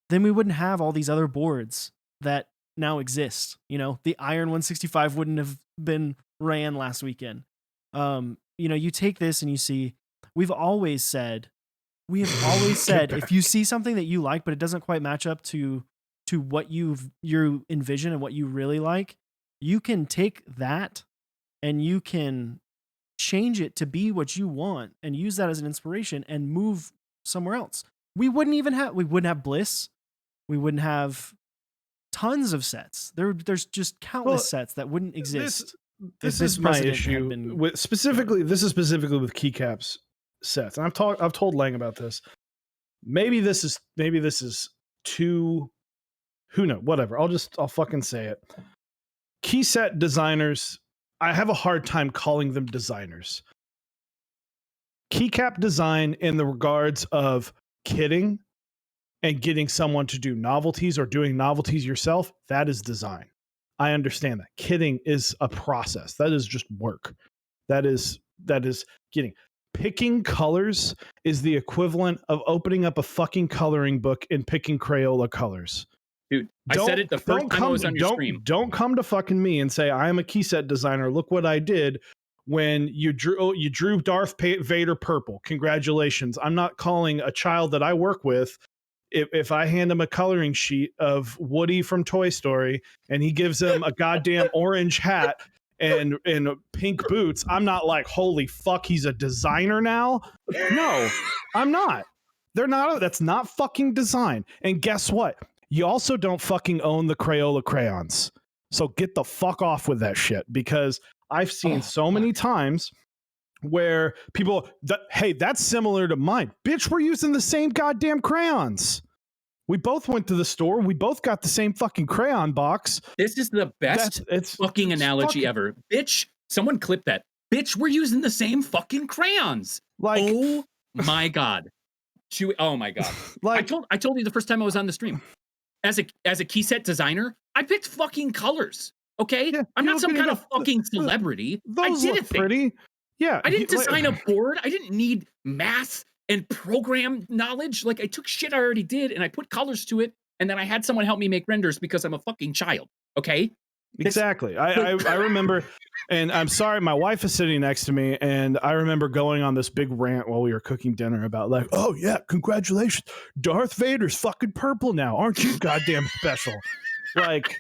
then we wouldn't have all these other boards that now exist. The Iron 165 wouldn't have been ran last weekend. You take this and you see, we have always said, if you see something that you like, but it doesn't quite match up to what you envision and what you really like, you can take that and you can change it to be what you want and use that as an inspiration and move somewhere else. We wouldn't have Bliss. We wouldn't have tons of sets. There's just countless sets that wouldn't exist. This is my issue specifically with keycaps sets. And I've told Lang about this. Maybe this is too, who knows, whatever. I'll fucking say it. Key set designers, I have a hard time calling them designers. Keycap design in the regards of kitting and getting someone to do novelties or doing novelties yourself, that is design. I understand that. Kitting is a process. That is just work. That is getting. Picking colors is the equivalent of opening up a fucking coloring book and picking Crayola colors. Dude, I said it the first time I was on your stream. Don't come to fucking me and say I am a key set designer. Look what I did when you drew Darth Vader purple. Congratulations. I'm not calling a child that I work with. If I hand him a coloring sheet of Woody from Toy Story and he gives him a goddamn orange hat and pink boots, I'm not like, holy fuck, he's a designer now. No, I'm not. That's not fucking design. And guess what? You also don't fucking own the Crayola crayons. So get the fuck off with that shit, because I've seen so many times where people, hey, that's similar to mine. Bitch, we're using the same goddamn crayons. We both went to the store. We both got the same fucking crayon box. This is the best fucking analogy ever. Bitch, someone clip that. Bitch, we're using the same fucking crayons. Like, oh my God. Oh my God. Like, I told you the first time I was on the stream. As a key set designer, I picked fucking colors. Okay? Yeah, I'm not some kind of fucking celebrity. Those look pretty. Yeah. I didn't design a board. I didn't need math and program knowledge. Like, I took shit I already did and I put colors to it and then I had someone help me make renders because I'm a fucking child. Okay. Exactly. I remember, and I'm sorry, my wife is sitting next to me, and I remember going on this big rant while we were cooking dinner about like, oh yeah, congratulations, Darth Vader's fucking purple now, aren't you goddamn special? Like,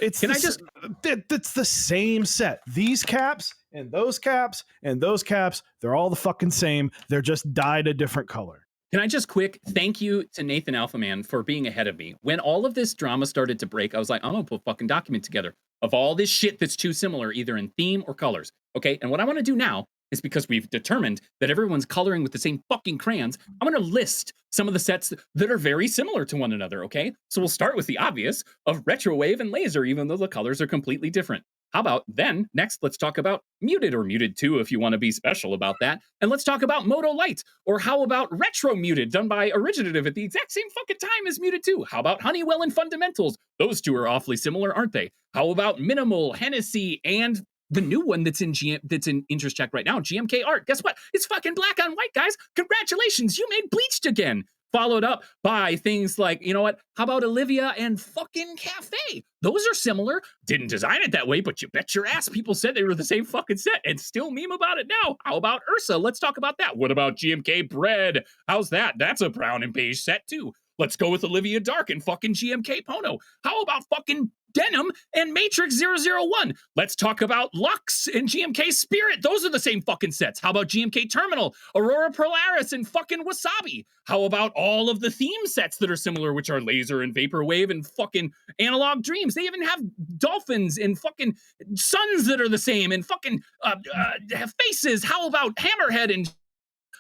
it's it's the same set. These caps and those caps and those caps, they're all the fucking same. They're just dyed a different color. Can I just quick thank you to Nathan Alphaman for being ahead of me? When all of this drama started to break, I was like, I'm gonna put a fucking document together of all this shit that's too similar, either in theme or colors. Okay. And what I want to do now is, because we've determined that everyone's coloring with the same fucking crayons, I'm gonna list some of the sets that are very similar to one another. Okay. So we'll start with the obvious of Retrowave and Laser, even though the colors are completely different. How about then, next, let's talk about Muted, or Muted 2 if you want to be special about that. And let's talk about Moto Light, or how about Retro Muted, done by Originative at the exact same fucking time as Muted 2? How about Honeywell and Fundamentals? Those two are awfully similar, aren't they? How about Minimal, Hennessy, and the new one that's in Interest Check right now, GMK Art? Guess what? It's fucking black on white, guys. Congratulations, you made Bleached again. Followed up by things like, you know what? How about Olivia and fucking Cafe? Those are similar. Didn't design it that way, but you bet your ass people said they were the same fucking set and still meme about it now. How about Ursa? Let's talk about that. What about GMK Bread? How's that? That's a brown and beige set too. Let's go with Olivia Dark and fucking GMK Pono. How about fucking Denim and Matrix 001? Let's talk about Lux and GMK Spirit. Those are the same fucking sets. How about GMK Terminal, Aurora Polaris, and fucking Wasabi? How about all of the theme sets that are similar, which are Laser and Vaporwave and fucking Analog Dreams? They even have dolphins and fucking suns that are the same, and fucking have faces. How about Hammerhead? And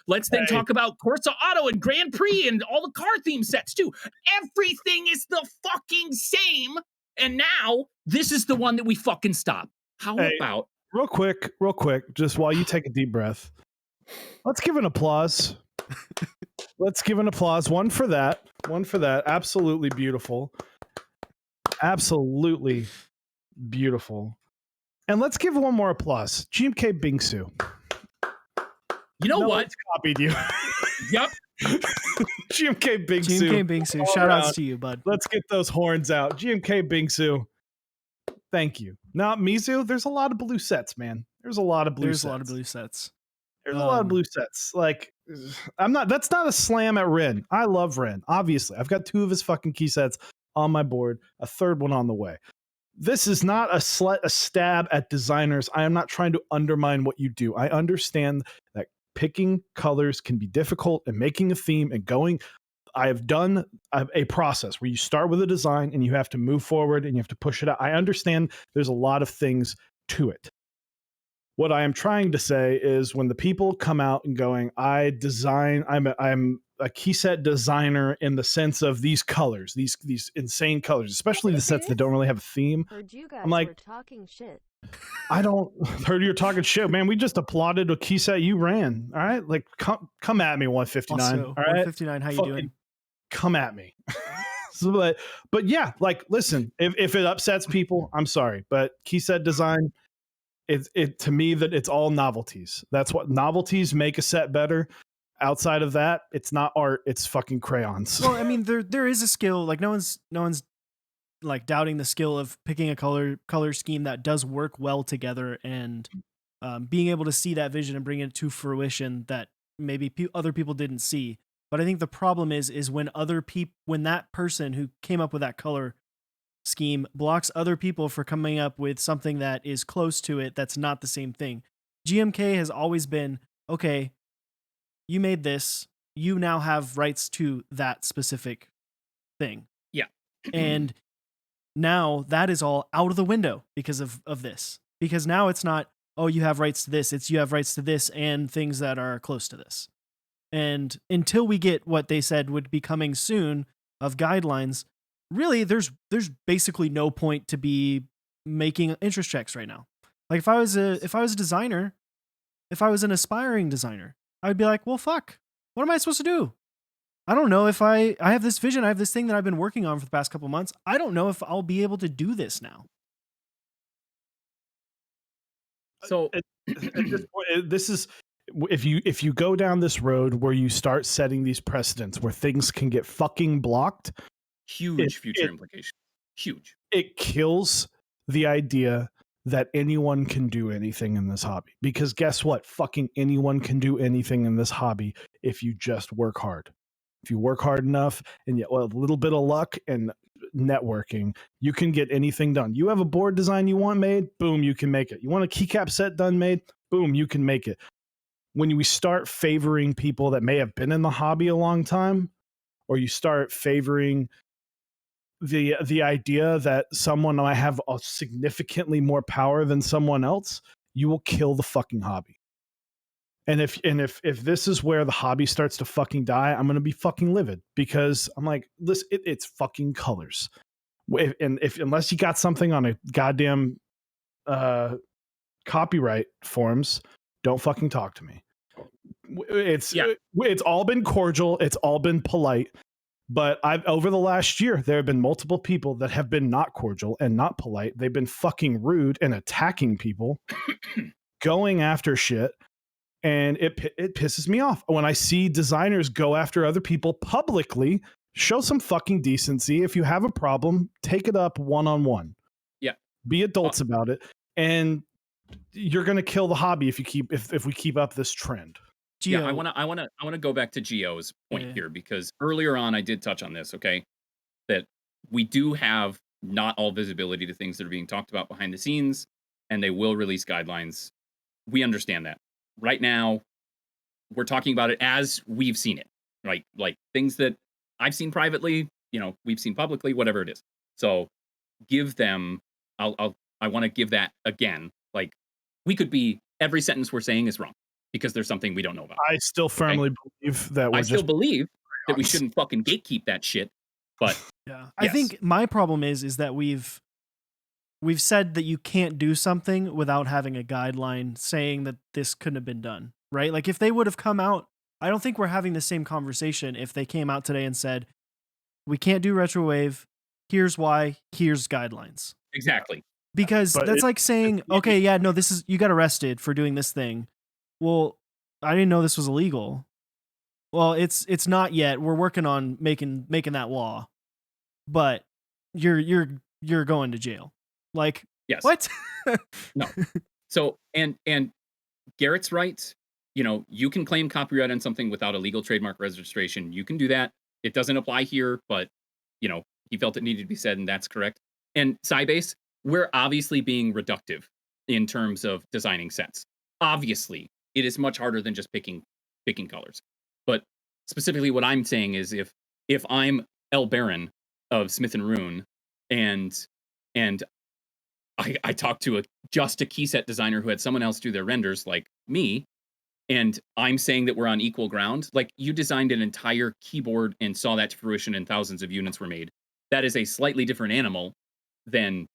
let's then talk about Corsa Auto and Grand Prix and all the car theme sets too. Everything is the fucking same. And now this is the one that we fucking stop. How about real quick, just while you take a deep breath, let's give an applause. Let's give an applause. One for that. Absolutely beautiful. Absolutely beautiful. And let's give one more applause. GMK Bingsu. You know what? Copied you. Yep. GMK Bingsu. Shout outs to you, bud. Let's get those horns out. GMK Bingsu. Thank you. Now, Mizu, there's a lot of blue sets, man. There's a lot of blue sets. There's a lot of blue sets. Like, that's not a slam at Ren. I love Ren. Obviously. I've got 2 of his fucking key sets on my board, a 3rd one on the way. This is not a stab at designers. I am not trying to undermine what you do. I understand that picking colors can be difficult, and making a theme and going. I have done a process where you start with a design and you have to move forward and you have to push it out. I understand there's a lot of things to it. What I am trying to say is, when the people come out and going, I'm a key set designer in the sense of these colors, these insane colors, especially the sets that don't really have a theme. Heard you guys I'm like, were talking shit. I don't heard you're talking shit, man. We just applauded a key set you ran. All right, like come at me, 159. Also, all right, 159. How you doing? Come at me. So, but yeah, like, listen, if it upsets people, I'm sorry, but key set design, it to me, that it's all novelties. That's what novelties make a set better. Outside of that, it's not art, it's fucking crayons. Well, I mean, there is a skill. Like, no one's like doubting the skill of picking a color scheme that does work well together, and being able to see that vision and bring it to fruition that maybe other people didn't see. But I think the problem is when when that person who came up with that color scheme blocks other people for coming up with something that is close to it, that's not the same thing. GMK has always been, okay, you made this, you now have rights to that specific thing. Yeah. And now that is all out of the window because of this. Because now it's not, oh, you have rights to this, it's you have rights to this and things that are close to this. And until we get what they said would be coming soon of guidelines, really there's basically no point to be making interest checks right now. Like, if I was a designer, if I was an aspiring designer, I'd be like, well, fuck, what am I supposed to do? I don't know if I have this vision, I have this thing that I've been working on for the past couple months. I don't know if I'll be able to do this now. So at this point, this is, if you go down this road where you start setting these precedents where things can get fucking blocked, Huge future it implications. Huge. it kills the idea that anyone can do anything in this hobby, because guess what? Fucking anyone can do anything in this hobby if you just work hard. If you work hard enough and a little bit of luck and networking, you can get anything done. You have a board design you want made, boom, you can make it. You want a keycap set done made, boom, you can make it. When we start favoring people that may have been in the hobby a long time, or you start favoring the idea that someone might have a significantly more power than someone else, you will kill the fucking hobby. And if this is where the hobby starts to fucking die, I'm gonna be fucking livid, because I'm like, listen, it's fucking colors. If unless you got something on a goddamn copyright forms, don't fucking talk to me. It's all been cordial, it's all been polite. But over the last year, there have been multiple people that have been not cordial and not polite. They've been fucking rude and attacking people, going after shit, and it pisses me off when I see designers go after other people publicly. Show some fucking decency. If you have a problem, take it up one-on-one. Yeah, be adults about it, and you're gonna kill the hobby if we keep up this trend. Yeah, Geo, I wanna go back to Geo's point here, because earlier on I did touch on this, okay? That we do have not all visibility to things that are being talked about behind the scenes, and they will release guidelines. We understand that. Right now, we're talking about it as we've seen it, right? Like things that I've seen privately, we've seen publicly, whatever it is. So give them, I want to give that again. Like, we could be, every sentence we're saying is wrong because there's something we don't know about. I still firmly believe that I still believe that we shouldn't fucking gatekeep that shit. But yeah, I think my problem is that we've said that you can't do something without having a guideline saying that this couldn't have been done, right? Like if they would have come out, I don't think we're having the same conversation if they came out today and said, we can't do retrowave, here's why, here's guidelines. Exactly. Because that's like saying, okay, yeah, no, this is, you got arrested for doing this thing. Well, I didn't know this was illegal. Well, it's not yet. We're working on making that law. But you're going to jail. Like, yes. What? No. So, and Garrett's right. You can claim copyright on something without a legal trademark registration. You can do that. It doesn't apply here, but he felt it needed to be said, and that's correct. And Sybase, we're obviously being reductive in terms of designing sets. Obviously, it is much harder than just picking colors. But specifically, what I'm saying is, if I'm L. Barron of Smith and Rune, and I talked to just a key set designer who had someone else do their renders like me, and I'm saying that we're on equal ground. Like, you designed an entire keyboard and saw that to fruition, and thousands of units were made. That is a slightly different animal than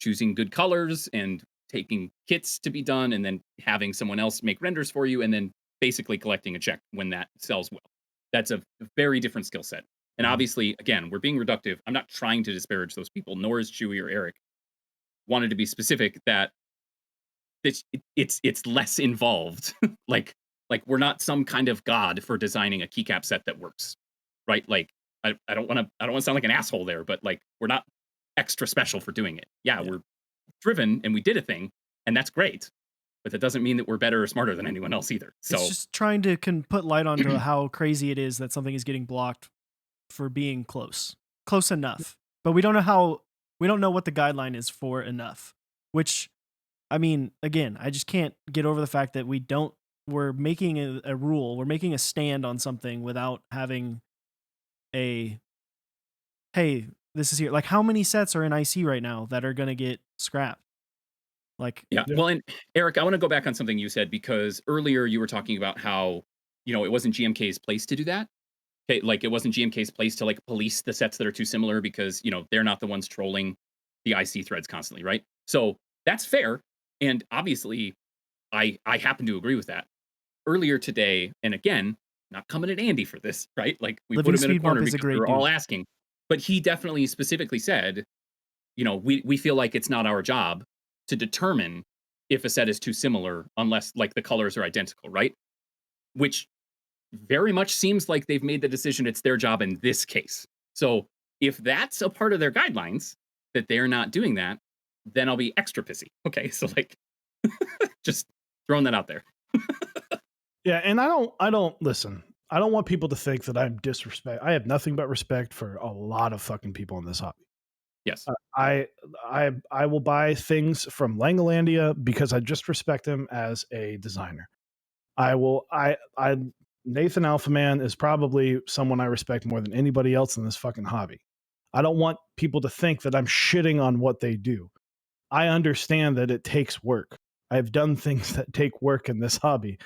choosing good colors and taking kits to be done and then having someone else make renders for you and then basically collecting a check when that sells well. That's a very different skill set. And obviously, again, we're being reductive. I'm not trying to disparage those people, nor is Chewy or Eric. Wanted to be specific that it's less involved. like we're not some kind of god for designing a keycap set that works, right? Like I don't want to sound like an asshole there, but like we're not extra special for doing it. Yeah, we're driven and we did a thing, and that's great. But that doesn't mean that we're better or smarter than anyone else either. So it's just trying to put light onto how crazy it is that something is getting blocked for being close enough. But we don't know what the guideline is for enough. Which, I mean, again, I just can't get over the fact that we're making a rule, we're making a stand on something without having hey, this is here. Like, how many sets are in IC right now that are going to get scrapped? Like, yeah. Well, and Eric, I want to go back on something you said, because earlier you were talking about how, it wasn't GMK's place to do that. Okay, like it wasn't GMK's place to like police the sets that are too similar because, they're not the ones trolling the IC threads constantly, right? So that's fair. And obviously, I happen to agree with that. Earlier today, and again, not coming at Andy for this, right? Like we Living put him in a Speed corner Bump is a because we great were all dude. asking. But he definitely specifically said, we feel like it's not our job to determine if a set is too similar unless like the colors are identical, right? Which very much seems like they've made the decision it's their job in this case. So If that's a part of their guidelines that they're not doing that, then I'll be extra pissy. Okay, so like, just throwing that out there. Yeah, and I don't listen. I don't want people to think that I'm disrespect. I have nothing but respect for a lot of fucking people in this hobby. Yes. I will buy things from Langelandia because I just respect him as a designer. I Nathan Alphaman is probably someone I respect more than anybody else in this fucking hobby. I don't want people to think that I'm shitting on what they do. I understand that it takes work. I've done things that take work in this hobby.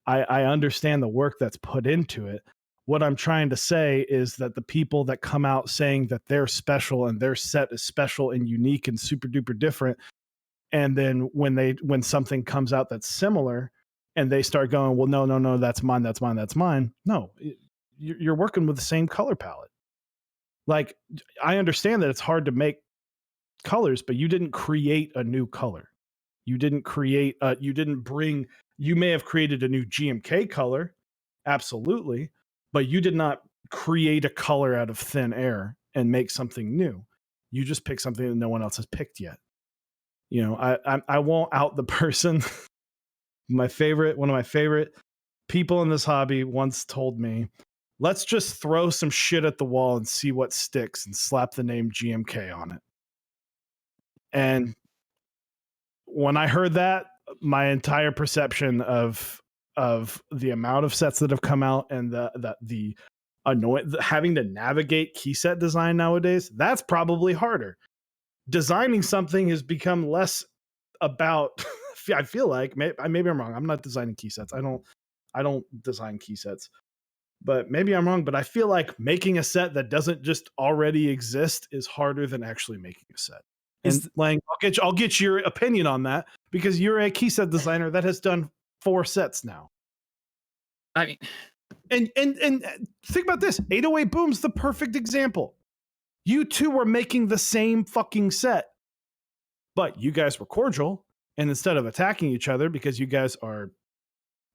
I understand the work that's put into it. What I'm trying to say is that the people that come out saying that they're special and their set is special and unique and super duper different, and then when something comes out that's similar and they start going, well, no, that's mine. No, you're working with the same color palette. Like, I understand that it's hard to make colors, but you didn't create a new color. You didn't you may have created a new GMK color, absolutely, but you did not create a color out of thin air and make something new. You just picked something that no one else has picked yet. You know, I won't out the person. One of my favorite people in this hobby once told me, let's just throw some shit at the wall and see what sticks and slap the name GMK on it. And when I heard that, my entire perception of the amount of sets that have come out and the having to navigate key set design nowadays, that's probably harder. Designing something has become less about I feel like maybe I'm wrong. I'm not designing key sets. I don't design key sets. But maybe I'm wrong, but I feel like making a set that doesn't just already exist is harder than actually making a set. And Lang, I'll get your opinion on that because you're a key set designer that has done 4 sets now. I mean, and think about this. 808 Boom's the perfect example. You two were making the same fucking set, but you guys were cordial, and instead of attacking each other because you guys are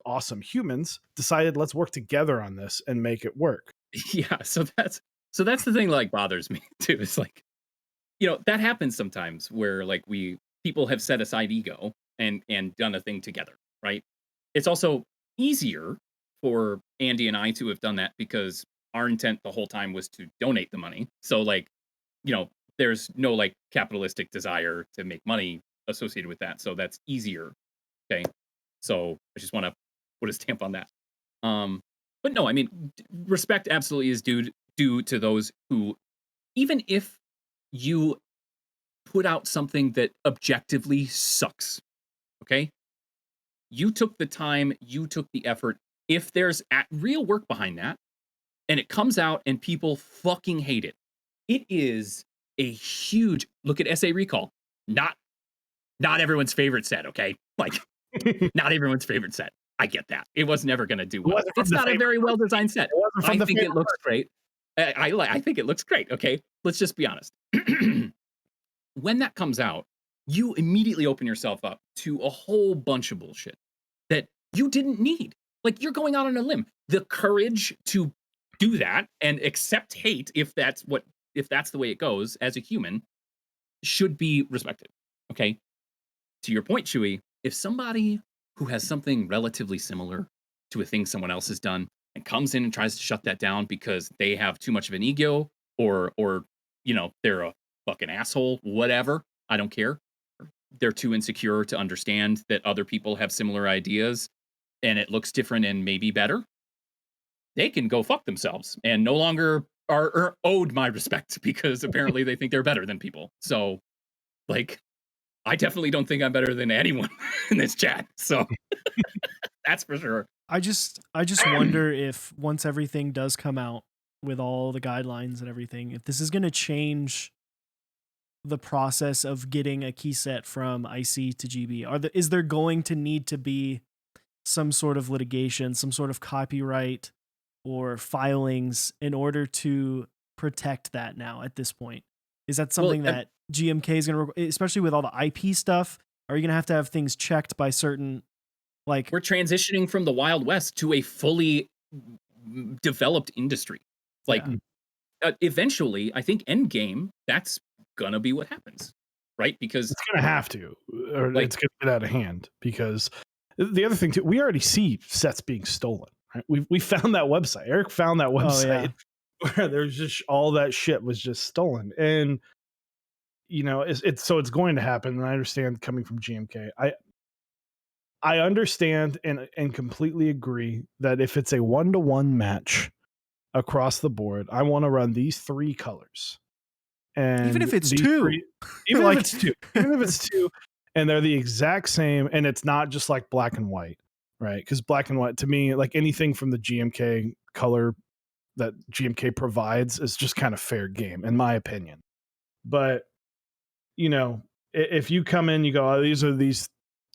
awesome humans, decided let's work together on this and make it work. yeah. So that's the thing that like bothers me too. It's like, that happens sometimes where like people have set aside ego and done a thing together, right? It's also easier for Andy and I to have done that because our intent the whole time was to donate the money. So like, there's no like capitalistic desire to make money associated with that. So that's easier. Okay. So I just want to put a stamp on that. But no, I mean, respect absolutely is due to those who, even if you put out something that objectively sucks, okay? You took the time, you took the effort. If there's real work behind that, and it comes out and people fucking hate it, it is a huge look at SA Recall. Not everyone's favorite set, okay? Like, not everyone's favorite set. I get that. It was never going to do well. It's not a very well-designed set. I think it looks great. I think it looks great, okay? Let's just be honest. When that comes out, you immediately open yourself up to a whole bunch of bullshit that you didn't need. Like, you're going out on a limb. The courage to do that and accept hate, if that's the way it goes as a human, should be respected, okay? To your point, Chewy, if somebody who has something relatively similar to a thing someone else has done and comes in and tries to shut that down because they have too much of an ego or they're a fucking asshole, whatever, I don't care. They're too insecure to understand that other people have similar ideas and it looks different and maybe better, they can go fuck themselves and no longer are owed my respect because apparently they think they're better than people. So, like, I definitely don't think I'm better than anyone in this chat. So that's for sure. I just wonder if once everything does come out with all the guidelines and everything, if this is going to change the process of getting a key set from IC to GB. Is there going to need to be some sort of litigation, some sort of copyright or filings in order to protect that now at this point? Is that something that GMK is going to, especially with all the IP stuff, are you going to have things checked by certain, like... We're transitioning from the Wild West to a fully developed industry. Like, eventually, I think end game, that's gonna be what happens, right? Because It's gonna have to, or like it's gonna get out of hand. Because the other thing too, we already see sets being stolen. Right? We found that website. Eric found that Oh yeah. website where there's just all that shit was just stolen, and it's so it's going to happen. And I understand coming from GMK. I understand and completely agree that if it's a 1-to-1 match across the board, I want to run these 3 colors. Even And if it's these 2. 3, even if Like it's 2, even if it's 2, and they're the exact same, and it's not just like black and white, right? Because black and white, to me, like anything from the GMK color that GMK provides is just kind of fair game, in my opinion. But, if you come in, you go, "Oh, these are these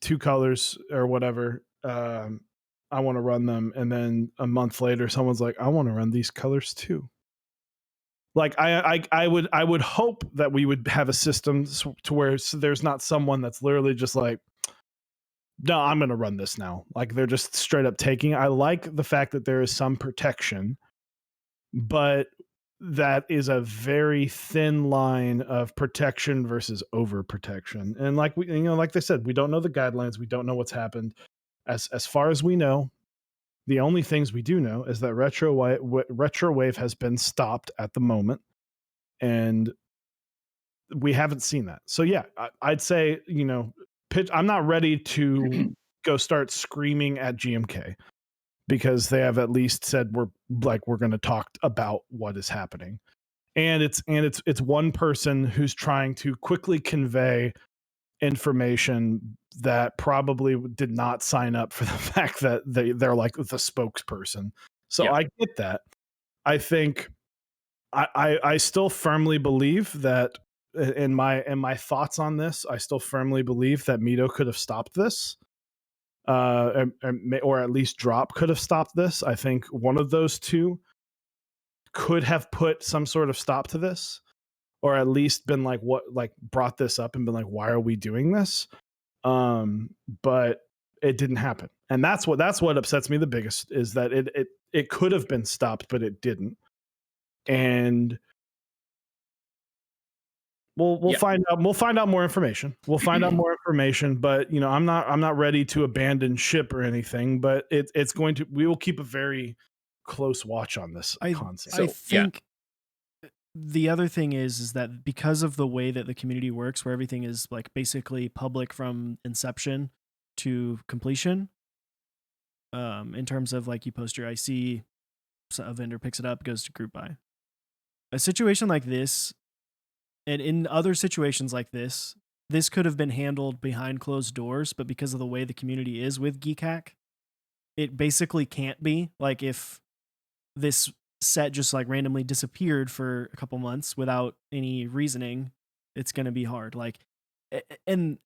2 colors or whatever, I wanna run them," and then a month later, someone's like, "I wanna run these colors too." Like, I would hope that we would have a system to where there's not someone that's literally just like, "No, I'm gonna run this now." Like, they're just straight up taking it. I like the fact that there is some protection, but that is a very thin line of protection versus overprotection. And like like they said, we don't know the guidelines. We don't know what's happened. As far as we know, the only things we do know is that retrowave has been stopped at the moment, and we haven't seen that. So yeah, I'd say pitch. I'm not ready to go start screaming at GMK because they have at least said we're going to talk about what is happening, and it's one person who's trying to quickly convey information that probably did not sign up for the fact that they're like the spokesperson. So yeah, I get that. I think I still firmly believe that in my thoughts on this, I still firmly believe that Mito could have stopped this. Or at least Drop could have stopped this. I think one of those two could have put some sort of stop to this, or at least been like brought this up and been like, why are we doing this? But it didn't happen, and that's what upsets me the biggest, is that it could have been stopped, but it didn't. And we'll yeah. find out. We'll find out more information. We'll find out more information. But I'm not ready to abandon ship or anything. But it's going to. We will keep a very close watch on this concept. I So yeah, think the other thing is that because of the way that the community works, where everything is like basically public from inception to completion, in terms of like you post your IC, so a vendor picks it up, goes to group buy. A situation like this, and in other situations like this could have been handled behind closed doors, but because of the way the community is with GeekHack, it basically can't be. Like if this set just like randomly disappeared for a couple months without any reasoning, it's going to be hard. Like and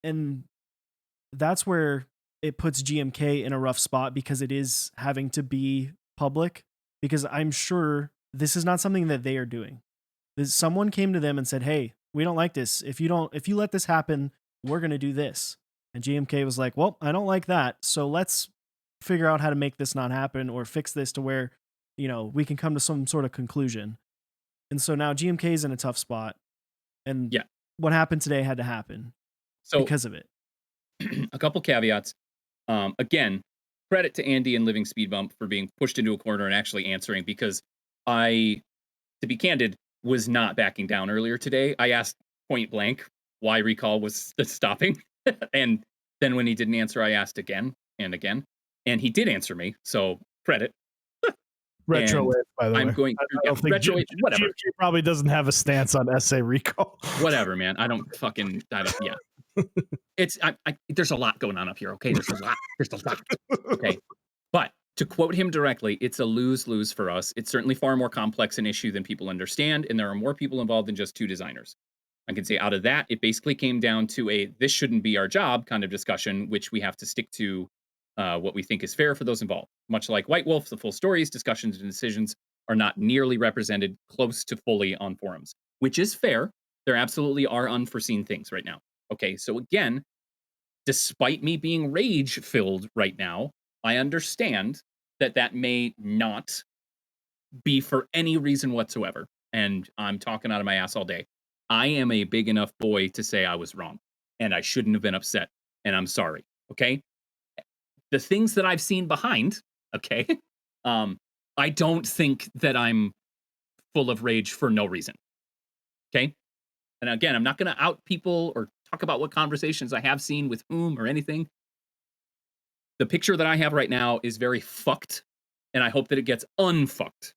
that's where it puts GMK in a rough spot, because it is having to be public, because I'm sure this is not something that they are doing. Someone came to them and said, "Hey, we don't like this. If you let this happen, we're going to do this." And GMK was like, "Well, I don't like that. So let's figure out how to make this not happen, or fix this to where, we can come to some sort of conclusion." And so now GMK is in a tough spot, and yeah. what happened today had to happen So because of it. a couple caveats. Again, credit to Andy and Living Speed Bump for being pushed into a corner and actually answering, because I, to be candid, was not backing down earlier today. I asked point blank why recall was stopping. And then when he didn't answer, I asked again and again. And he did answer me. So credit. And Retrowave, by the I'm way. going I yeah, don't think retro whatever. GMK probably doesn't have a stance on SA recall. Whatever, man. I don't yeah. It's there's a lot going on up here, okay? There's a lot. There's a lot. Okay. But to quote him directly, it's a lose-lose for us. It's certainly far more complex an issue than people understand, and there are more people involved than just 2 designers. I can say out of that, it basically came down to a this shouldn't be our job kind of discussion, which we have to stick to what we think is fair for those involved. Much like White Wolf, the full stories, discussions, and decisions are not nearly represented close to fully on forums, which is fair. There absolutely are unforeseen things right now. Okay, so again, despite me being rage-filled right now, I understand that that may not be for any reason whatsoever. and I'm talking out of my ass all day. I am a big enough boy to say I was wrong and I shouldn't have been upset and I'm sorry. Okay. The things that I've seen behind, okay, um, I don't think that I'm full of rage for no reason. Okay. And again, I'm not going to out people or talk about what conversations I have seen with whom or anything. The picture that I have right now is very fucked, and I hope that it gets unfucked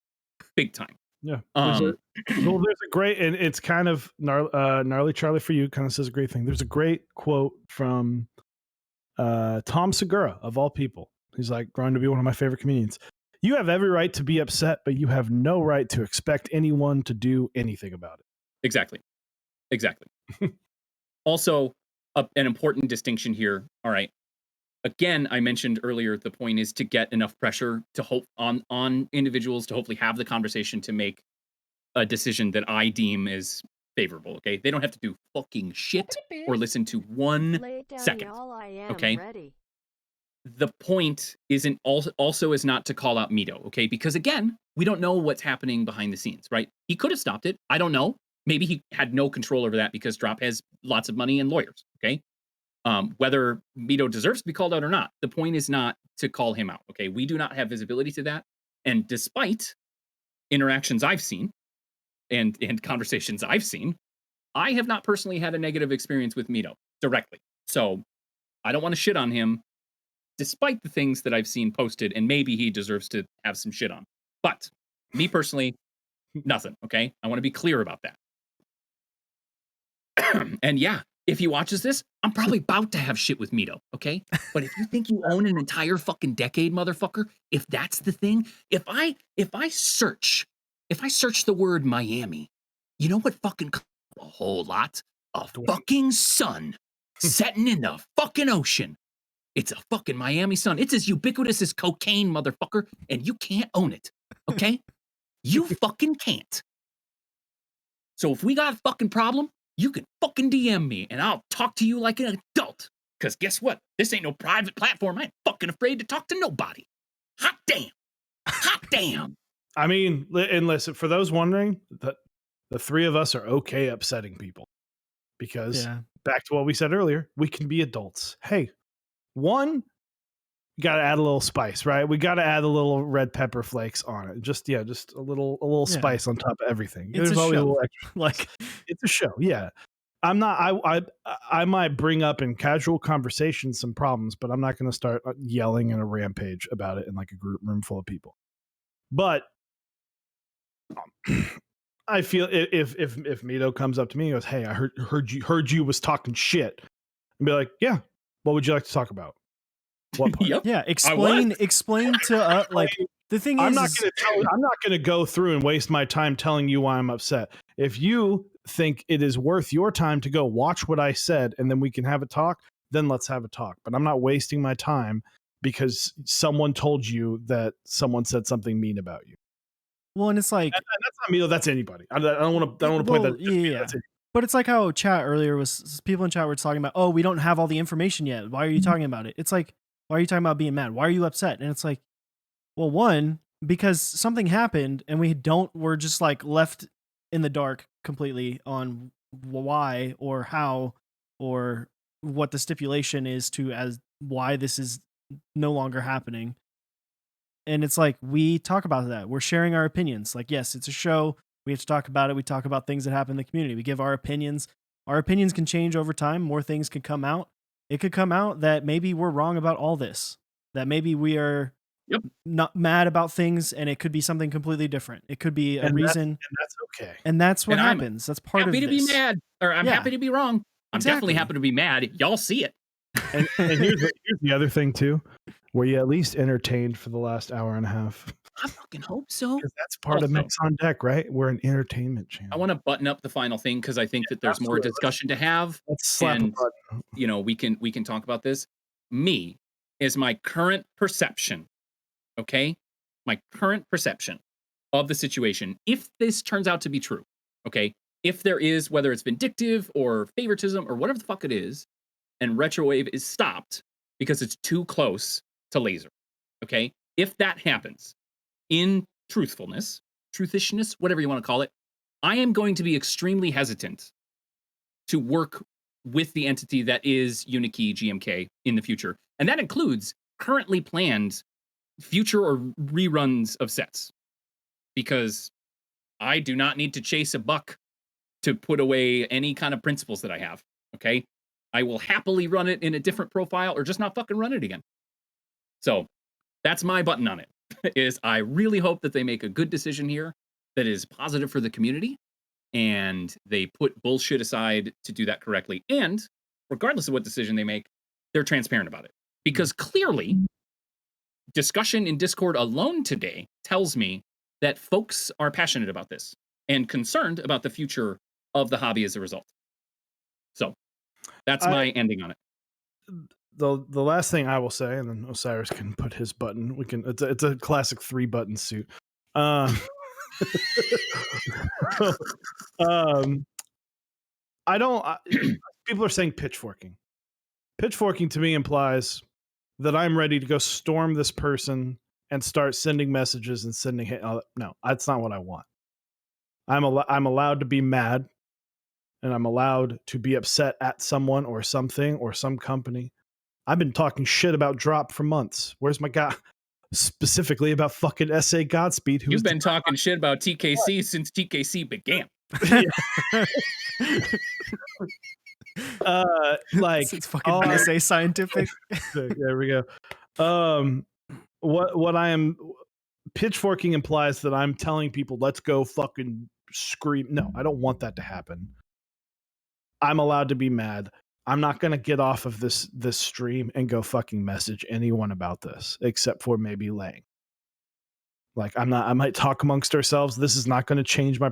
big time. Yeah. Um, There's a great, and it's kind of gnarly Charlie for you, kind of says a great thing. There's a great quote from Tom Segura, of all people. He's like, growing to be one of my favorite comedians. You have every right to be upset, but you have no right to expect anyone to do anything about it. exactly. Also, an important distinction here. All right. Again, I mentioned earlier the point is to get enough pressure to hope on individuals to hopefully have the conversation to make a decision that I deem is favorable. Okay, they don't have to do fucking shit or listen to one Lay it down, second. y'all. I am Okay, ready. the point isn't also is not to call out Mito. Okay, because again, we don't know what's happening behind the scenes. Right? He could have stopped it. I don't know. Maybe he had no control over that because Drop has lots of money and lawyers. Okay. Whether Mito deserves to be called out or not, the point is not to call him out. Okay, we do not have visibility to that, and despite interactions I've seen and conversations I've seen, I have not personally had a negative experience with Mito directly. So I don't want to shit on him, despite the things that I've seen posted, and maybe he deserves to have some shit on. But me personally, nothing. Okay, I want to be clear about that. And yeah, if he watches this, I'm probably about to have shit with Mito, okay? But if you think you own an entire fucking decade, motherfucker, if that's the thing, if I search the word Miami, you know what fucking a whole lot? A fucking sun setting in the fucking ocean. It's a fucking Miami sun. It's as ubiquitous as cocaine, motherfucker, and you can't own it, okay? You fucking can't. So if we got a fucking problem, you can fucking DM me and I'll talk to you like an adult. Because guess what? This ain't no private platform. I ain't fucking afraid to talk to nobody. Hot damn. Hot damn. I mean, and listen, for those wondering, the three of us are okay upsetting people because back to what we said earlier, we can be adults. Hey, one, you got to add a little spice, right? We got to add a little red pepper flakes on it. Just a little spice on top of everything. It's There's a always show. a little extra. Like, it's a show. Yeah. I'm not, I might bring up in casual conversation some problems, but I'm not going to start yelling in a rampage about it in like a group room full of people. But I feel if Mito comes up to me and goes, "Hey, I heard you was talking shit," and be like, "Yeah, what would you like to talk about? What part?" Yep. yeah, explain to like the thing is, I'm not going to go through and waste my time telling you why I'm upset. If you think it is worth your time to go watch what I said and then we can have a talk, then let's have a talk. But I'm not wasting my time because someone told you that someone said something mean about you. well, and it's like, And that's not me, that's anybody. I don't want to point that. Yeah. But it's like how chat earlier was, people in chat were talking about, oh, we don't have all the information yet. Why are you talking about it? It's like, why are you talking about being mad? Why are you upset? And it's like, well, one, because something happened and we're just like left in the dark completely on why or how or what the stipulation is to as why this is no longer happening. And it's like, we talk about that. We're sharing our opinions. Like, yes, it's a show. We have to talk about it. We talk about things that happen in the community. We give our opinions. Our opinions can change over time. More things can come out. It could come out that maybe we're wrong about all this, that maybe we are not mad about things, and it could be something completely different. It could be a reason. And that's okay. And that's what happens. That's part of this. Happy to be mad, or I'm happy to be wrong. I'm definitely happy to be mad. Y'all see it. And here's the other thing too. Were you at least entertained for the last hour and a half? I fucking hope so. Because that's part of Mechs on Deck, right? We're an entertainment channel. I want to button up the final thing because I think that there's more discussion to have. Let's slap a button. You know, we can talk about this. Me is my current perception. Okay, my current perception of the situation. If this turns out to be true, okay, if there is, whether it's vindictive or favoritism or whatever the fuck it is, and Retrowave is stopped because it's too close to Laser. Okay, if that happens, in truthfulness, truthishness, whatever you want to call it, I am going to be extremely hesitant to work with the entity that is Unikey GMK in the future. And that includes currently planned future or reruns of sets. Because I do not need to chase a buck to put away any kind of principles that I have. Okay. I will happily run it in a different profile or just not fucking run it again. So that's my button on it. Is I really hope that they make a good decision here that is positive for the community and they put bullshit aside to do that correctly. And regardless of what decision they make, they're transparent about it. Because clearly, discussion in Discord alone today tells me that folks are passionate about this and concerned about the future of the hobby as a result. So that's my ending on it. The last thing I will say, and then Osiris can put his button. We can. It's a classic 3-button suit. I don't. People are saying pitchforking. Pitchforking to me implies that I'm ready to go storm this person and start sending messages and sending. No, that's not what I want. I'm allowed to be mad, and I'm allowed to be upset at someone or something or some company. I've been talking shit about Drop for months. Where's my guy? Specifically about fucking SA Godspeed. You've been talking shit about TKC since TKC began. Like it's fucking SA Scientific. There we go. What I am pitchforking implies that I'm telling people, let's go fucking scream. No, I don't want that to happen. I'm allowed to be mad. I'm not going to get off of this stream and go fucking message anyone about this, except for maybe Lang. Like I might talk amongst ourselves. This is not going to change my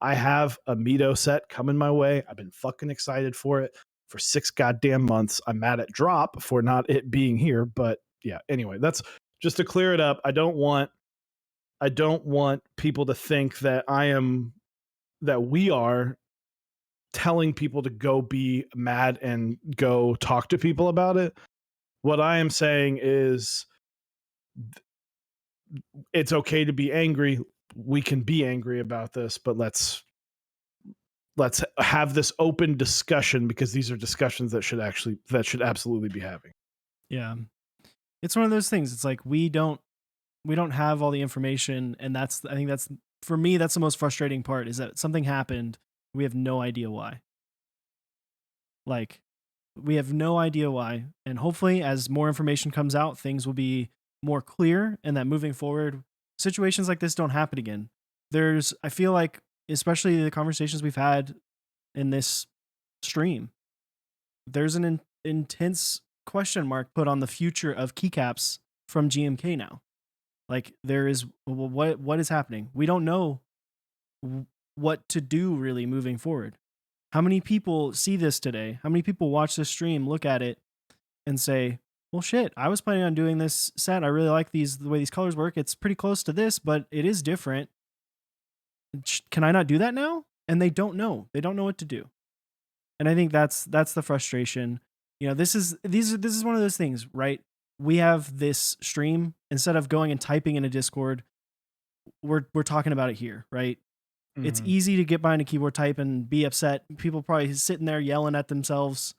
I have a Mito set coming my way. I've been fucking excited for it for 6 goddamn months. I'm mad at Drop for not it being here, but yeah, anyway, that's just to clear it up. I don't want people to think that we are telling people to go be mad and go talk to people about it. What I am saying is it's okay to be angry. We can be angry about this, but let's have this open discussion because these are discussions that should absolutely be having. Yeah. It's one of those things. It's like we don't have all the information, and I think that's for me that's the most frustrating part is that something happened. We have no idea why. Like, we have no idea why. And hopefully, as more information comes out, things will be more clear and that moving forward, situations like this don't happen again. I feel like, especially the conversations we've had in this stream, there's an intense question mark put on the future of keycaps from GMK now. Like, there is, what is happening? We don't know what to do really moving forward. How many people see this today? How many people watch this stream, look at it, and say, well, shit, I was planning on doing this set. I really like the way these colors work. It's pretty close to this, but it is different. Can I not do that now? And they don't know. They don't know what to do. And I think that's the frustration. You know, this is one of those things, right? We have this stream. Instead of going and typing in a Discord, we're talking about it here, right? Mm-hmm. It's easy to get behind a keyboard, type, and be upset. People probably sitting there yelling at themselves,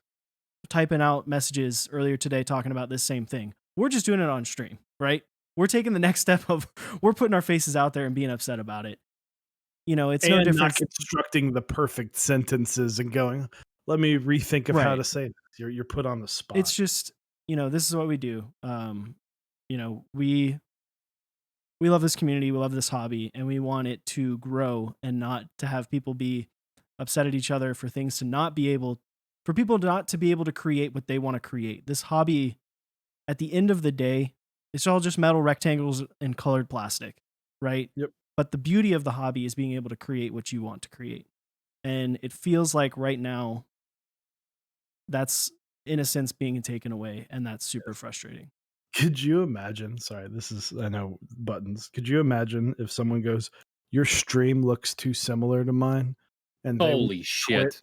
typing out messages earlier today talking about this same thing. We're just doing it on stream, right? We're taking the next step of we're putting our faces out there and being upset about it. You know, it's no different. Not constructing the perfect sentences and going, let me rethink of how to say this. You're put on the spot. It's just, you know, this is what we do. You know, we love this community, we love this hobby, and we want it to grow and not to have people be upset at each other for things to not be able, for people not to be able to create what they want to create. This hobby, at the end of the day, it's all just metal rectangles and colored plastic, right? Yep. But the beauty of the hobby is being able to create what you want to create. And it feels like right now, that's in a sense being taken away, and that's super frustrating. Could you imagine? Sorry, I know buttons. Could you imagine if someone goes, your stream looks too similar to mine? And holy shit.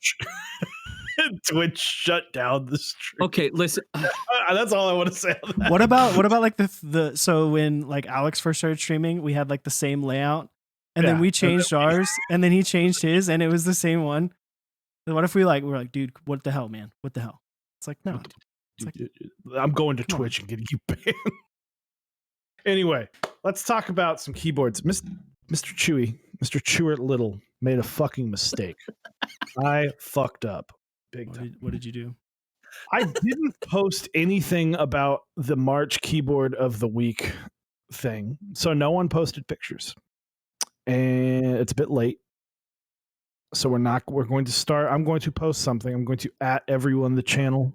Twitch shut down the stream. Okay, listen. That's all I want to say on that. What about like so when like Alex first started streaming, we had like the same layout, And then Yeah, we and then changed ours, and then he changed his, and it was the same one. And what if we're like, dude, what the hell, man? What the hell? It's like, no, dude. It's like, I'm going to come on. Twitch and getting you banned. Anyway, let's talk about some keyboards. Mr. Chewart Little made a fucking mistake. I fucked up big time. What did you do? I didn't post anything about the March keyboard of the week thing, so no one posted pictures, and it's a bit late. So we're going to start. I'm going to post something. I'm going to at everyone the channel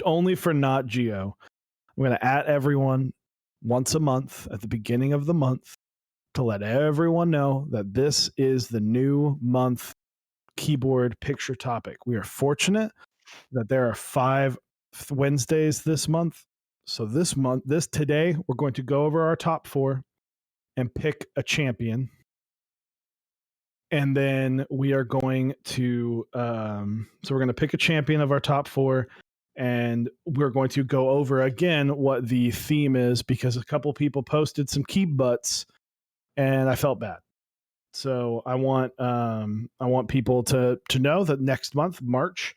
only for not Geo. I'm going to at everyone once a month at the beginning of the month to let everyone know that this is the new month keyboard picture topic. We are fortunate that there are 5 Wednesdays this month. So today, we're going to go over our top 4 and pick a champion. And then we are going to, so we're going to pick a champion of our top 4, and we're going to go over again what the theme is, because a couple people posted some key butts, and I felt bad. So I want people to know that next month, March,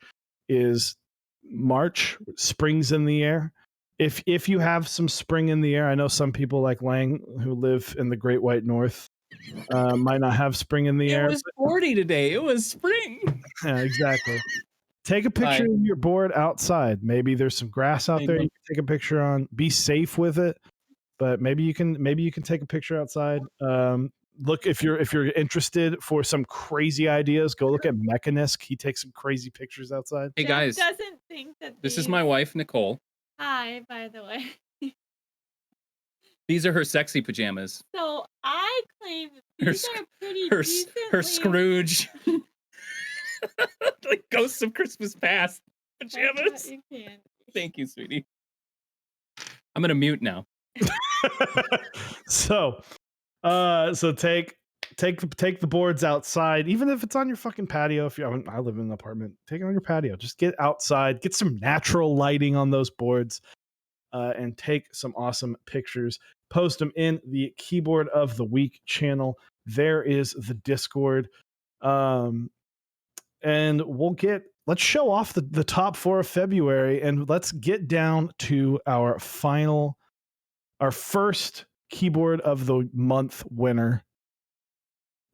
spring's in the air. If you have some spring in the air, I know some people like Lang who live in the Great White North might not have spring in the air. It was 40 today. It was spring. Yeah, exactly. Take a picture of your board outside. Maybe there's some grass out there you can take a picture on. Be safe with it, but maybe you can take a picture outside. Look, if you're interested for some crazy ideas, go look at Mechanisk. He takes some crazy pictures outside. Hey guys, doesn't think that this is my wife, Nicole. Hi, by the way. These are her sexy pajamas. So I claim these are pretty Her decently... Scrooge, like Ghosts of Christmas Past pajamas. You can. Thank you, sweetie. I'm gonna mute now. So take the boards outside, even if it's on your fucking patio. I live in an apartment, take it on your patio. Just get outside, get some natural lighting on those boards, and take some awesome pictures. Post them in the Keyboard of the Week channel. There is the Discord, and let's show off the top 4 of February, and let's get down to our first Keyboard of the Month winner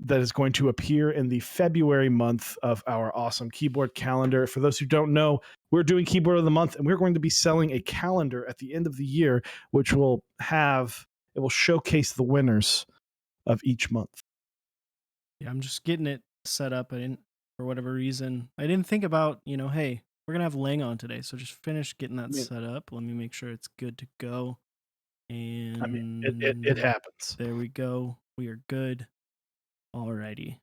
that is going to appear in the February month of our awesome keyboard calendar. For those who don't know, we're doing Keyboard of the Month, and we're going to be selling a calendar at the end of the year, which will showcase the winners of each month. Yeah, I'm just getting it set up. For whatever reason, I didn't think about, hey, we're going to have Lang on today. So just finish getting that set up. Let me make sure it's good to go. And I mean, it happens. There we go. We are good. Alrighty.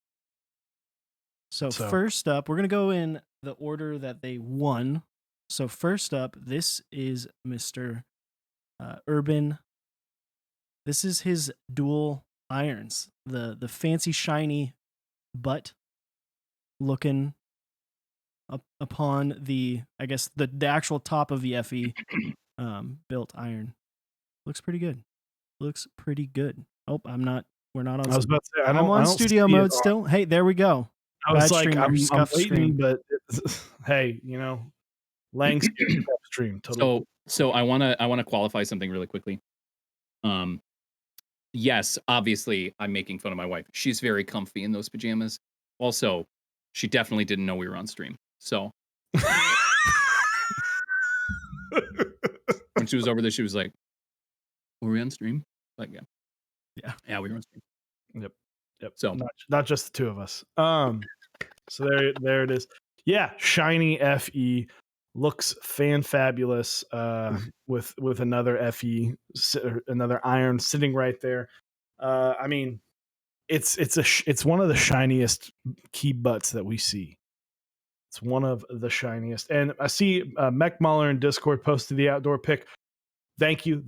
So first up, we're going to go in the order that they won. So first up, this is Mr. Urban. This is his dual irons. The fancy shiny butt looking up upon the actual top of the FE built iron. Looks pretty good. Oh, we're not on. I was about to say, I'm on studio mode still. Hey, there we go. I was like, stream, I'm waiting, stream. but hey, Lang's stream. Totally. So I wanna qualify something really quickly. Yes, obviously I'm making fun of my wife. She's very comfy in those pajamas. Also, she definitely didn't know we were on stream. So when she was over there, she was like, "Were we on stream?" Like, yeah, we were on stream. Yep. So not just the two of us. So there it is. Yeah, shiny FE looks fabulous. With another FE, another iron sitting right there. I mean, it's one of the shiniest key butts that we see. It's one of the shiniest. And I see Mech Mahler in Discord posted the outdoor pick. Thank you.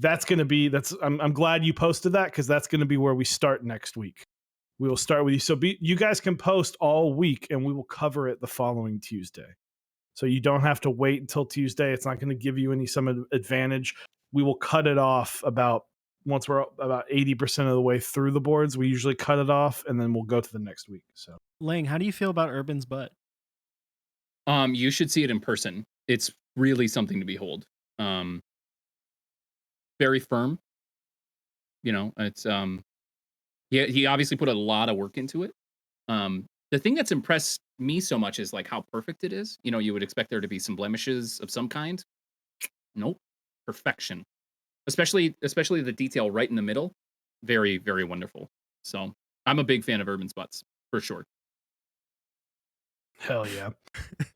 I'm glad you posted that, because that's going to be where we start next week. We will start with you. So you guys can post all week, and we will cover it the following Tuesday. So you don't have to wait until Tuesday. It's not going to give you some advantage. We will cut it off about once we're about 80% of the way through the boards, we usually cut it off and then we'll go to the next week. So Lang, how do you feel about Urban's butt? You should see it in person. It's really something to behold. Very firm. It's he obviously put a lot of work into it. The thing that's impressed me so much is like how perfect it is. You would expect there to be some blemishes of some kind. Nope. Perfection. Especially the detail right in the middle. Very, very wonderful. So I'm a big fan of Urban's butts, for sure. hell yeah.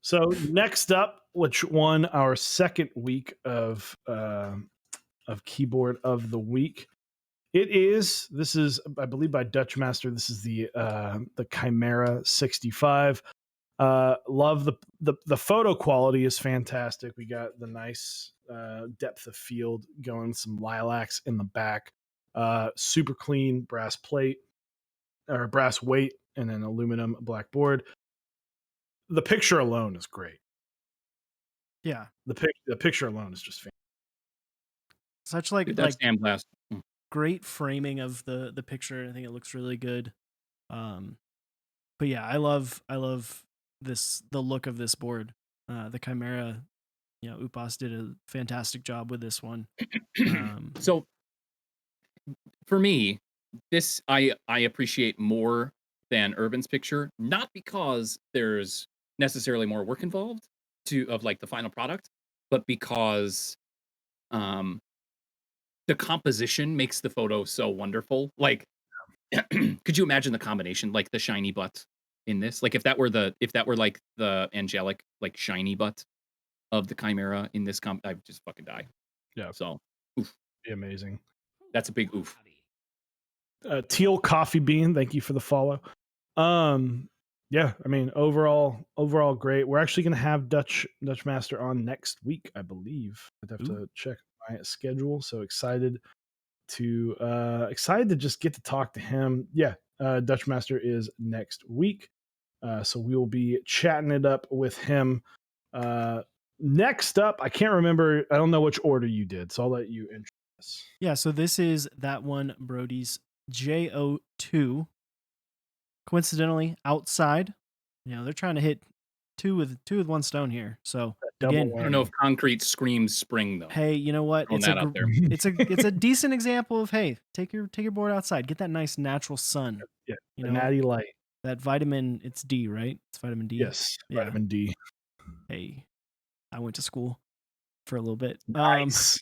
So next up, which won our second week of keyboard of the week. This is, I believe, by Dutch Master. This is the Chimera 65. Love the photo quality is fantastic. We got the nice depth of field going, some lilacs in the back. Super clean brass plate or brass weight, and an aluminum black board. The picture alone is great. Yeah, The picture alone is just fantastic. such like Dude, that's sandblast. great framing of the picture. I think it looks really good. But yeah, I love the look of this board. The Chimera, Upas did a fantastic job with this one. So for me, this I appreciate more than Urban's picture, not because there's necessarily more work involved of like the final product, but because the composition makes the photo so wonderful. Like, could you imagine the combination, like the shiny butt in this? Like if that were like the angelic, like shiny butt of the Chimera in this I'd just fucking die. Yeah. So Be amazing. that's a big oof. Teal Coffee Bean, thank you for the follow. Yeah, I mean, overall great. We're actually going to have Dutch Master on next week, I believe. I'd have to check my schedule. So excited to just get to talk to him. Yeah, Dutch Master is next week. So we will be chatting it up with him. Next up, I can't remember. I don't know which order you did, so I'll let you introduce. Yeah, so this is that one Brody's JO2. Coincidentally, outside. They're trying to hit two with one stone here. So again, I don't know if concrete screams spring though. hey, you know what? Throwing that out there. It's a decent example of, hey, take your board outside, get that nice natural sun. Yeah, natty light. That vitamin, it's D, right? It's vitamin D. Yes, vitamin D. Hey, I went to school for a little bit. Nice.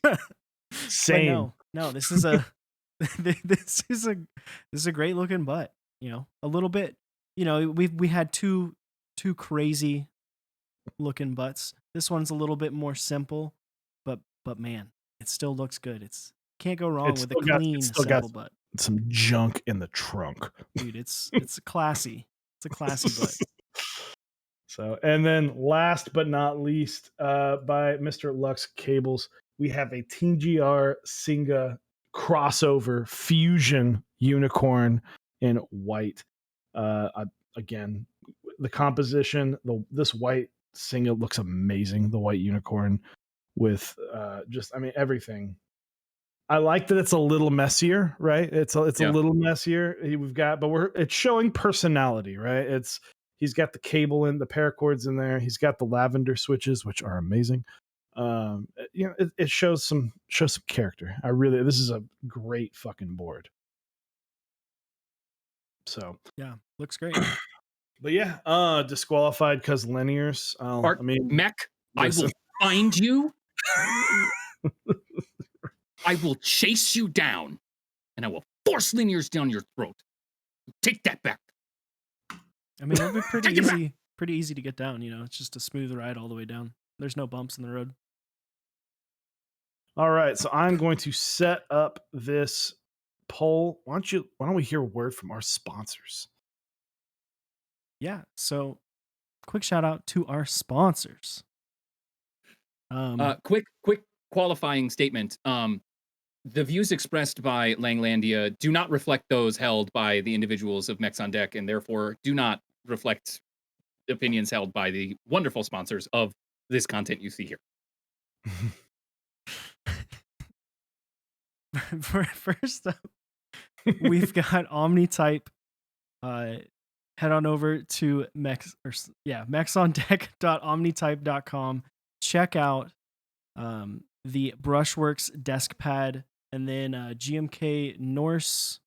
Same. No, this is a this is a great looking butt. A little bit. We had two crazy looking butts. This one's a little bit more simple, but man, it still looks good. It's can't go wrong with a clean simple butt. Some junk in the trunk, dude. It's classy. It's a classy butt. So, and then last but not least, by Mr. Lux Cables, we have a TGR Singa crossover fusion unicorn in white. Again, the composition, this white Singa looks amazing. The white unicorn with everything. I like that it's a little messier, right? It's a little messier. It's showing personality, right? He's got the cable in, the paracords in there. He's got the lavender switches, which are amazing. It shows some character. This is a great fucking board. So yeah, looks great. But yeah, disqualified because linears. Mech, I will find you. I will chase you down, and I will force linears down your throat. Take that back. I mean, it'll be pretty easy to get down. It's just a smooth ride all the way down. There's no bumps in the road. All right, so I'm going to set up this poll. Why don't we hear a word from our sponsors? Yeah, so quick shout out to our sponsors. Quick qualifying statement. The views expressed by Langelandia do not reflect those held by the individuals of Mechs on Deck, and therefore do not reflect opinions held by the wonderful sponsors of this content you see here. First up, we've got OmniType. Head on over to mechsondeck.omnitype.com. Check out the Brushworks desk pad, and then GMK Norse.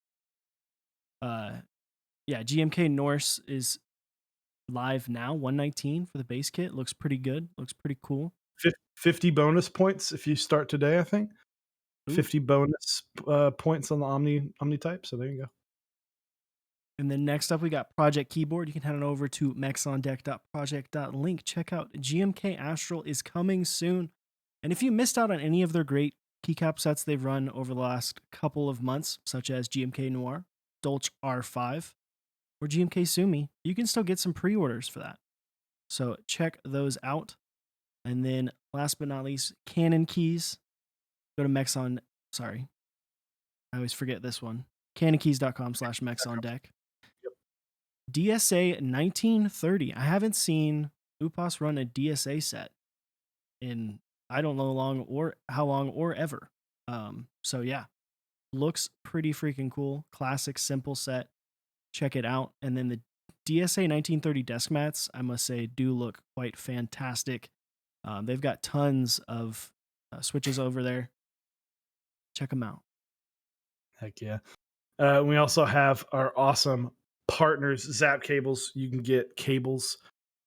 GMK Norse is live now. 119 for the base kit. Looks pretty good. Looks pretty cool. 50 bonus points if you start today, I think. Ooh. 50 bonus points on the OmniType. So there you go. And then next up, we got Project Keyboard. You can head on over to mechsondeck.project.link. Check out GMK Astral is coming soon. And if you missed out on any of their great keycap sets they've run over the last couple of months, such as GMK Noir, Dolch R5, or GMK Sumi, you can still get some pre-orders for that. So check those out. And then last but not least, Canon keys. Go to Mechson. Sorry, I always forget this one. CanonKeys.com/mechsondeck. DSA 1930. I haven't seen Upas run a DSA set in I don't know how long or ever. So yeah, looks pretty freaking cool. Classic, simple set. Check it out. And then the DSA 1930 desk mats, I must say, do look quite fantastic. They've got tons of switches over there. Check them out. Heck yeah. We also have our awesome partners, Zap Cables. You can get cables.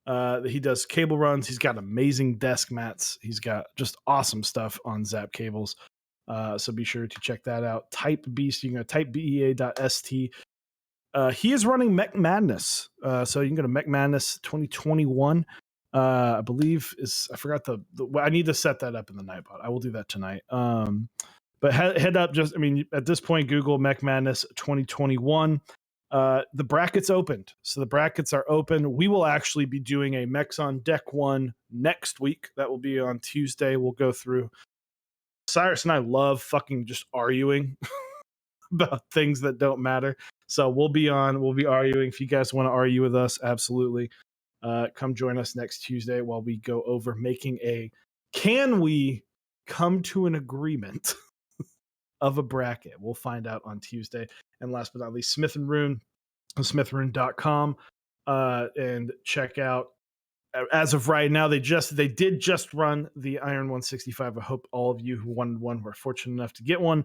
He does cable runs. He's got amazing desk mats. He's got just awesome stuff on Zap Cables. So be sure to check that out. Type Beast. You can go to typebea.st. He is running Mech Madness. So you can go to Mech Madness 2021. I believe I forgot the I need to set that up in the Nightbot. I will do that tonight. But head up, at this point, Google Mech Madness 2021. The brackets opened. So the brackets are open. We will actually be doing a Mechs on Deck 1 next week. That will be on Tuesday. We'll go through. Cyrus and I love fucking just arguing about things that don't matter. So we'll be arguing. If you guys want to argue with us, absolutely. Come join us next Tuesday while we go over can we come to an agreement of a bracket? We'll find out on Tuesday. And last but not least, Smith and Rune, smithrune.com, and check out. As of right now, they did just run the Iron 165. I hope all of you who wanted one were fortunate enough to get one.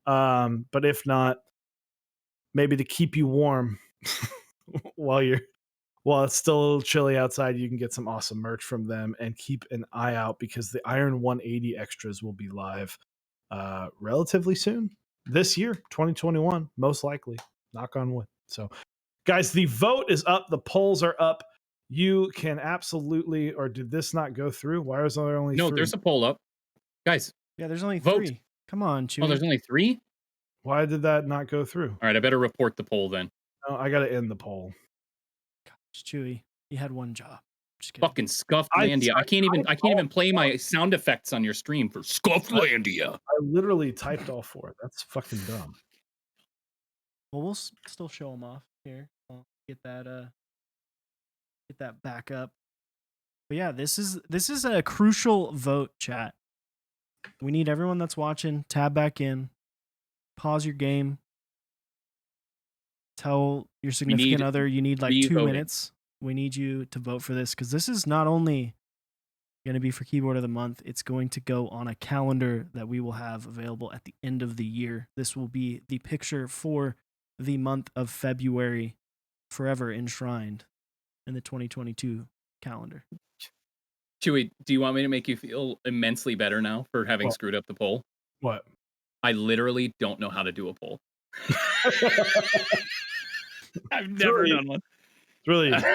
But if not, maybe to keep you warm while it's still a little chilly outside, you can get some awesome merch from them, and keep an eye out because the Iron 180 extras will be live relatively soon this year, 2021, most likely. Knock on wood. So, guys, the vote is up. The polls are up. You can absolutely, or did this not go through? Why is there only No, three? there's a poll up. Guys. Yeah, there's only vote. 3. Come on, Chewy. Oh, there's only 3? Why did that not go through? All right, I better report the poll then. Oh, I got to end the poll. Gosh, Chewy, you had one job. Just kidding. Fucking Scuffed Landia. I can't even play my sound effects on your stream for Scuffed Landia. I literally typed all 4. That's fucking dumb. Well, we'll still show them off here. I'll get that back up. But yeah, this is a crucial vote, chat. We need everyone that's watching, tab back in, pause your game, tell your significant other you need like 2 minutes. We need you to vote for this because this is not only going to be for Keyboard of the Month, it's going to go on a calendar that we will have available at the end of the year. This will be the picture for the month of February, forever enshrined in the 2022 calendar. Chewy, do you want me to make you feel immensely better now for having screwed up the poll? What? I literally don't know how to do a poll. I've never done one. It's really easy.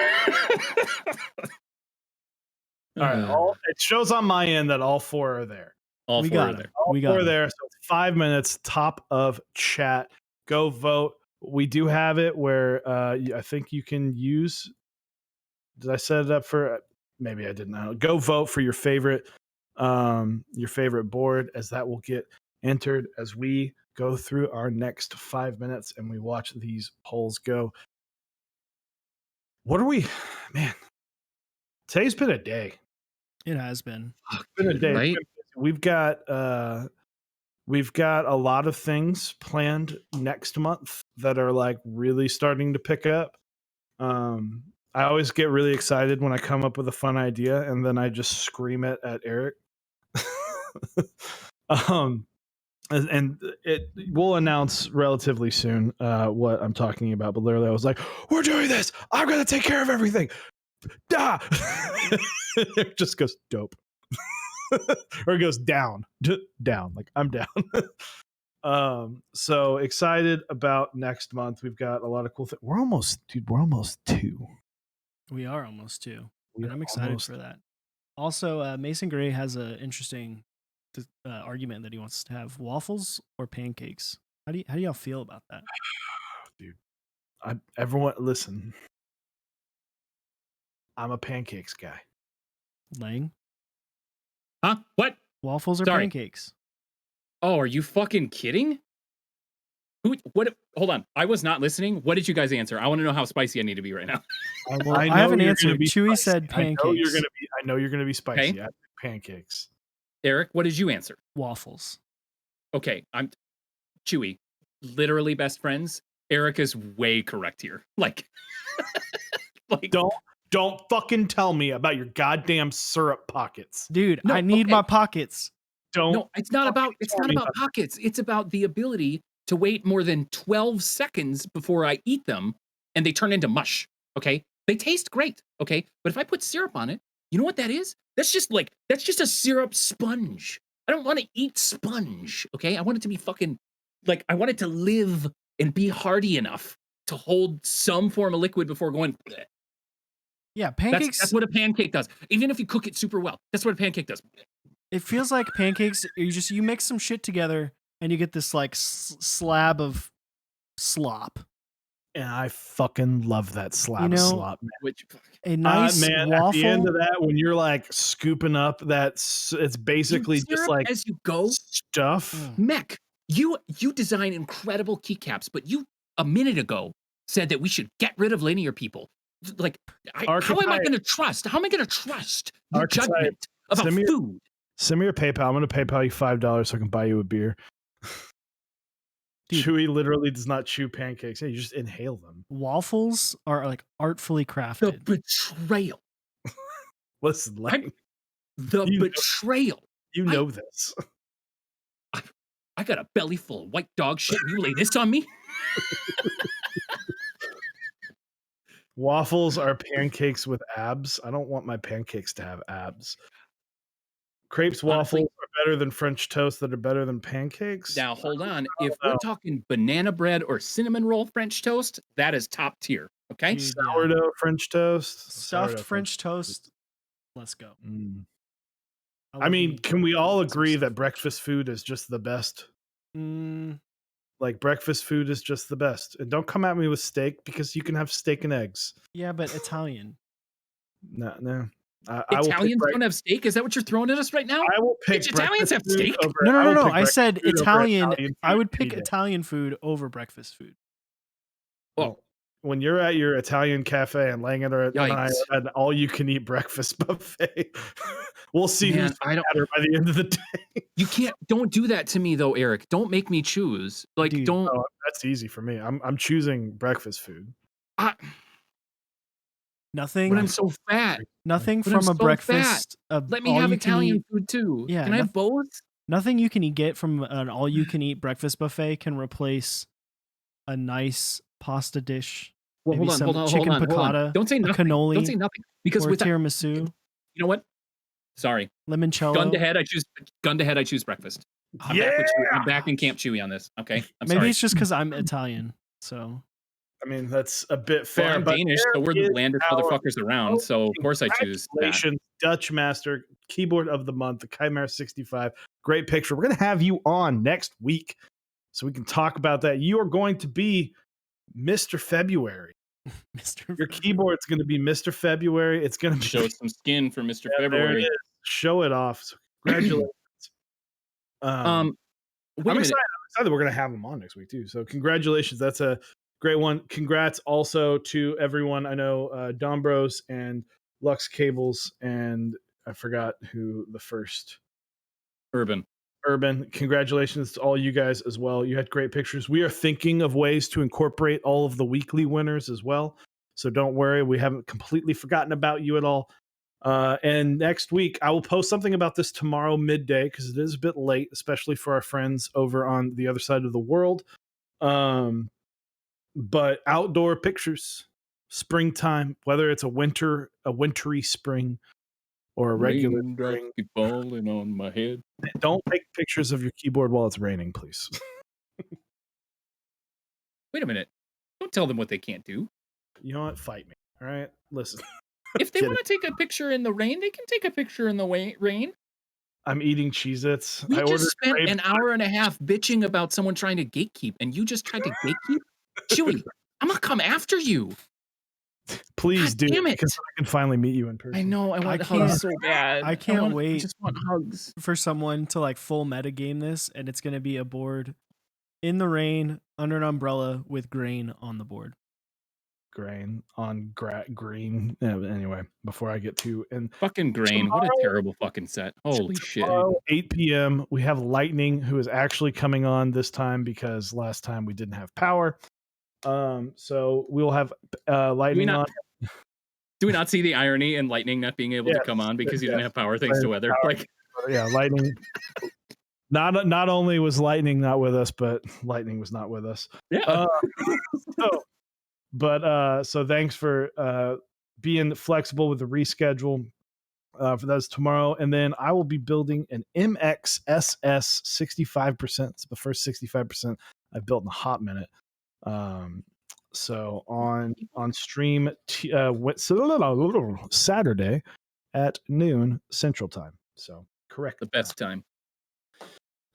All right. It shows on my end that all 4 are there. All 4 are there. All 4 are there. So 5 minutes, top of chat. Go vote. We do have it where I think you can use. Did I set it up for? Maybe I didn't know. Go vote for your favorite board, as that will get entered as we go through our next 5 minutes and we watch these polls go. What are we, man? Today's been a day. It has been. It's been a day. Right? We've got We've got a lot of things planned next month that are like really starting to pick up. I always get really excited when I come up with a fun idea and then I just scream it at Eric. um, and it we'll announce relatively soon what I'm talking about. But literally, I was like, "We're doing this. I'm gonna take care of everything." Da! It just goes dope, or it goes down, down. Like I'm down. So excited about next month. We've got a lot of cool things. We're almost 2. We are almost 2. We And are I'm excited almost- for that. Also, Mason Gray has an interesting argument that he wants to have: waffles or pancakes. How do y'all feel about that? Dude, everyone listen. I'm a pancakes guy. Lang? Huh? What? Waffles or Sorry. pancakes? Oh, are you fucking kidding? Who? What? Hold on. I was not listening. What did you guys answer? I want to know how spicy I need to be right now. Well, I know have an you're answer. gonna be Chewy spicy. said I know you're pancakes. gonna be spicy. Okay. I pick pancakes. Eric, what did you answer? Waffles. Okay, I'm Chewy. Literally best friends. Eric is way correct here. Like, Don't fucking tell me about your goddamn syrup pockets. Dude, No, I need okay. my pockets. No, it's not about tell me about pockets. It's about the ability to wait more than 12 seconds before I eat them and they turn into mush. Okay? They taste great, okay? But if I put syrup on it, you know what that is? That's just a syrup sponge. I don't want to eat sponge, okay? I want it to be fucking I want it to live and be hardy enough to hold some form of liquid before going bleh. Yeah, pancakes. That's what a pancake does. Even if you cook it super well, that's what a pancake does. It feels like pancakes. You mix some shit together and you get this like slab of slop. And I fucking love that slab of slop, man. Which A nice man, waffle. at the end of that, when you're like scooping up it's basically just syrup like as you go. stuff. Mech, you design incredible keycaps, but you a minute ago said that we should get rid of linear people. Like, how am I going to trust? How am I going to trust your judgment about food? Send me your PayPal. I'm going to PayPal you $5 so I can buy you a beer. Dude. Chewy literally does not chew pancakes. Yeah, you just inhale them. Waffles are like artfully The crafted. betrayal. Listen, Betrayal. You know this. I got a belly full of white dog shit and you lay this on me? Waffles are pancakes with abs. I don't want my pancakes to have abs. Crepes waffles are better than French toast that are better than pancakes. Now, hold on. If we're talking banana bread or cinnamon roll French toast, that is top tier. Okay? Dude, sourdough French toast. Stuffed French toast. Let's go. I mean, can we all agree that breakfast food is just the best? Like breakfast food is just the best. And don't come at me with steak because you can have steak and eggs. Yeah, but Italian. No. Italians don't have steak? Is that what you're throwing at us right now? I will pick Italians have steak? No. I said Italian. I would pick Italian food over breakfast food. Well, when you're at your Italian cafe and Langelandia and I are at all-you-can-eat breakfast buffet, we'll see who's better by the end of the day. You don't do that to me though, Eric. Don't make me choose. Don't. Oh, that's easy for me. I'm choosing breakfast food. Nothing. But I'm so fat. Nothing from a breakfast. Let me have Italian food too. Yeah, can I have both? Nothing you can get from an all-you-can-eat breakfast buffet can replace a nice pasta dish. Well, maybe hold on. Chicken piccata. Don't say nothing. Cannoli. Don't say nothing. Because with tiramisu. You know what? Sorry. Limoncello. Gun to head. I choose breakfast. I'm back in Camp Chewy on this. Okay. Maybe it's just because I'm Italian. So. I mean, that's a bit fair. Well, I'm Danish, so we're the blandest motherfuckers around. So of course I choose that. Dutch Master Keyboard of the Month, the Chimera 65. Great picture. We're gonna have you on next week so we can talk about that. You are going to be Mr. February. Your keyboard's going to be Mr. February. It's going to show some skin for Mr. February. There it is. Show it off. So congratulations. I'm excited that we're going to have him on next week too. So congratulations. That's a great one. Congrats also to everyone. I know Dombros and Lux Cables, and I forgot who the first. Urban. Urban, congratulations to all you guys as well. You had great pictures. We are thinking of ways to incorporate all of the weekly winners as well. So don't worry, we haven't completely forgotten about you at all. And next week, I will post something about this tomorrow midday because it is a bit late, especially for our friends over on the other side of the world. But outdoor pictures, springtime, whether it's a wintry spring or a regular Raindrops spring. keep falling on my head. Don't take pictures of your keyboard while it's raining, please. Wait a minute. Don't tell them what they can't do. You know what? Fight me. All right. Listen, If they Kidding. want to take a picture in the rain, they can take a picture in the rain. I'm eating Cheez-Its. We I just ordered spent grape- an hour and a half bitching about someone trying to gatekeep, and you just tried to gatekeep? Chewy, I'm gonna come after you. Please God do damn it. because I can finally meet you in person. I know. I want I can't- hugs so bad. I can't wait. I just want hugs. For someone to like full metagame this, and it's going to be a board in the rain under an umbrella with grain on the board. Grain on green. Anyway, before I get too and Fucking grain. What a Tomorrow- terrible fucking set. Holy shit. tomorrow, 8 p.m. we have Lightning, who is actually coming on this time because last time we didn't have power. So we'll have Lightning not- on. Do we not see the irony in Lightning not being able to Yes, come on because you didn't yes. have power thanks to weather? Power. Like, Yeah, Lightning. Not only was Lightning not with us, but Lightning was not with us. yeah. So thanks for being flexible with the reschedule for those tomorrow. And then I will be building an MX SS 65%. It's the first 65% I've built in a hot minute. So on stream Saturday at noon Central Time. So correct. The best time.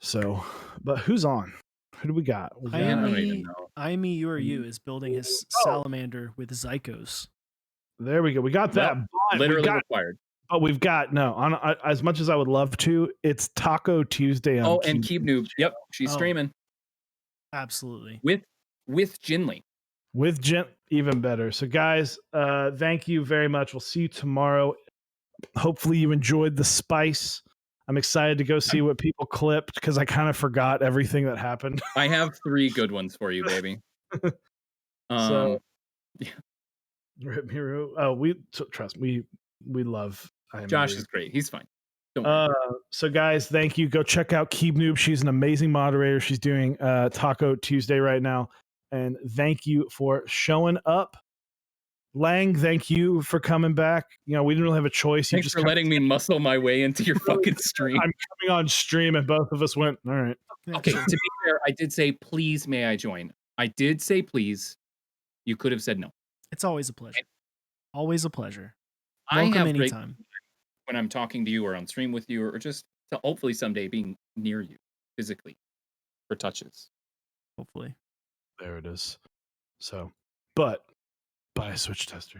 So, but who's on? Who do we got? We got I don't even IME, know. IME You Are You is building his salamander with Zykos. there we go. We got that. but Literally required. we've got as much as I would love to. It's Taco Tuesday. On And Keep Noob. Yep. She's Oh. streaming Absolutely. with Jinli. with Gent, even better. So, guys, thank you very much. We'll see you tomorrow. Hopefully, you enjoyed the spice. I'm excited to go see what people clipped because I kind of forgot everything that happened. I have 3 good ones for you, baby. So, Rip Miru. Oh, trust me, we love. Josh is great. He's fine. Don't worry. So guys, thank you. Go check out Keep Noob. She's an amazing moderator. She's doing Taco Tuesday right now. And thank you for showing up. Lang, thank you for coming back. You know, we didn't really have a choice. Thanks for letting me muscle my way into your fucking stream. I'm coming on stream, and both of us went, all right. Okay, to be fair, I did say, please, may I join? I did say, please. You could have said no. It's always a pleasure. Always a pleasure. I Welcome have great anytime. when I'm talking to you or on stream with you or just to hopefully someday being near you physically for touches. Hopefully. There it is. So, but buy a Switch tester.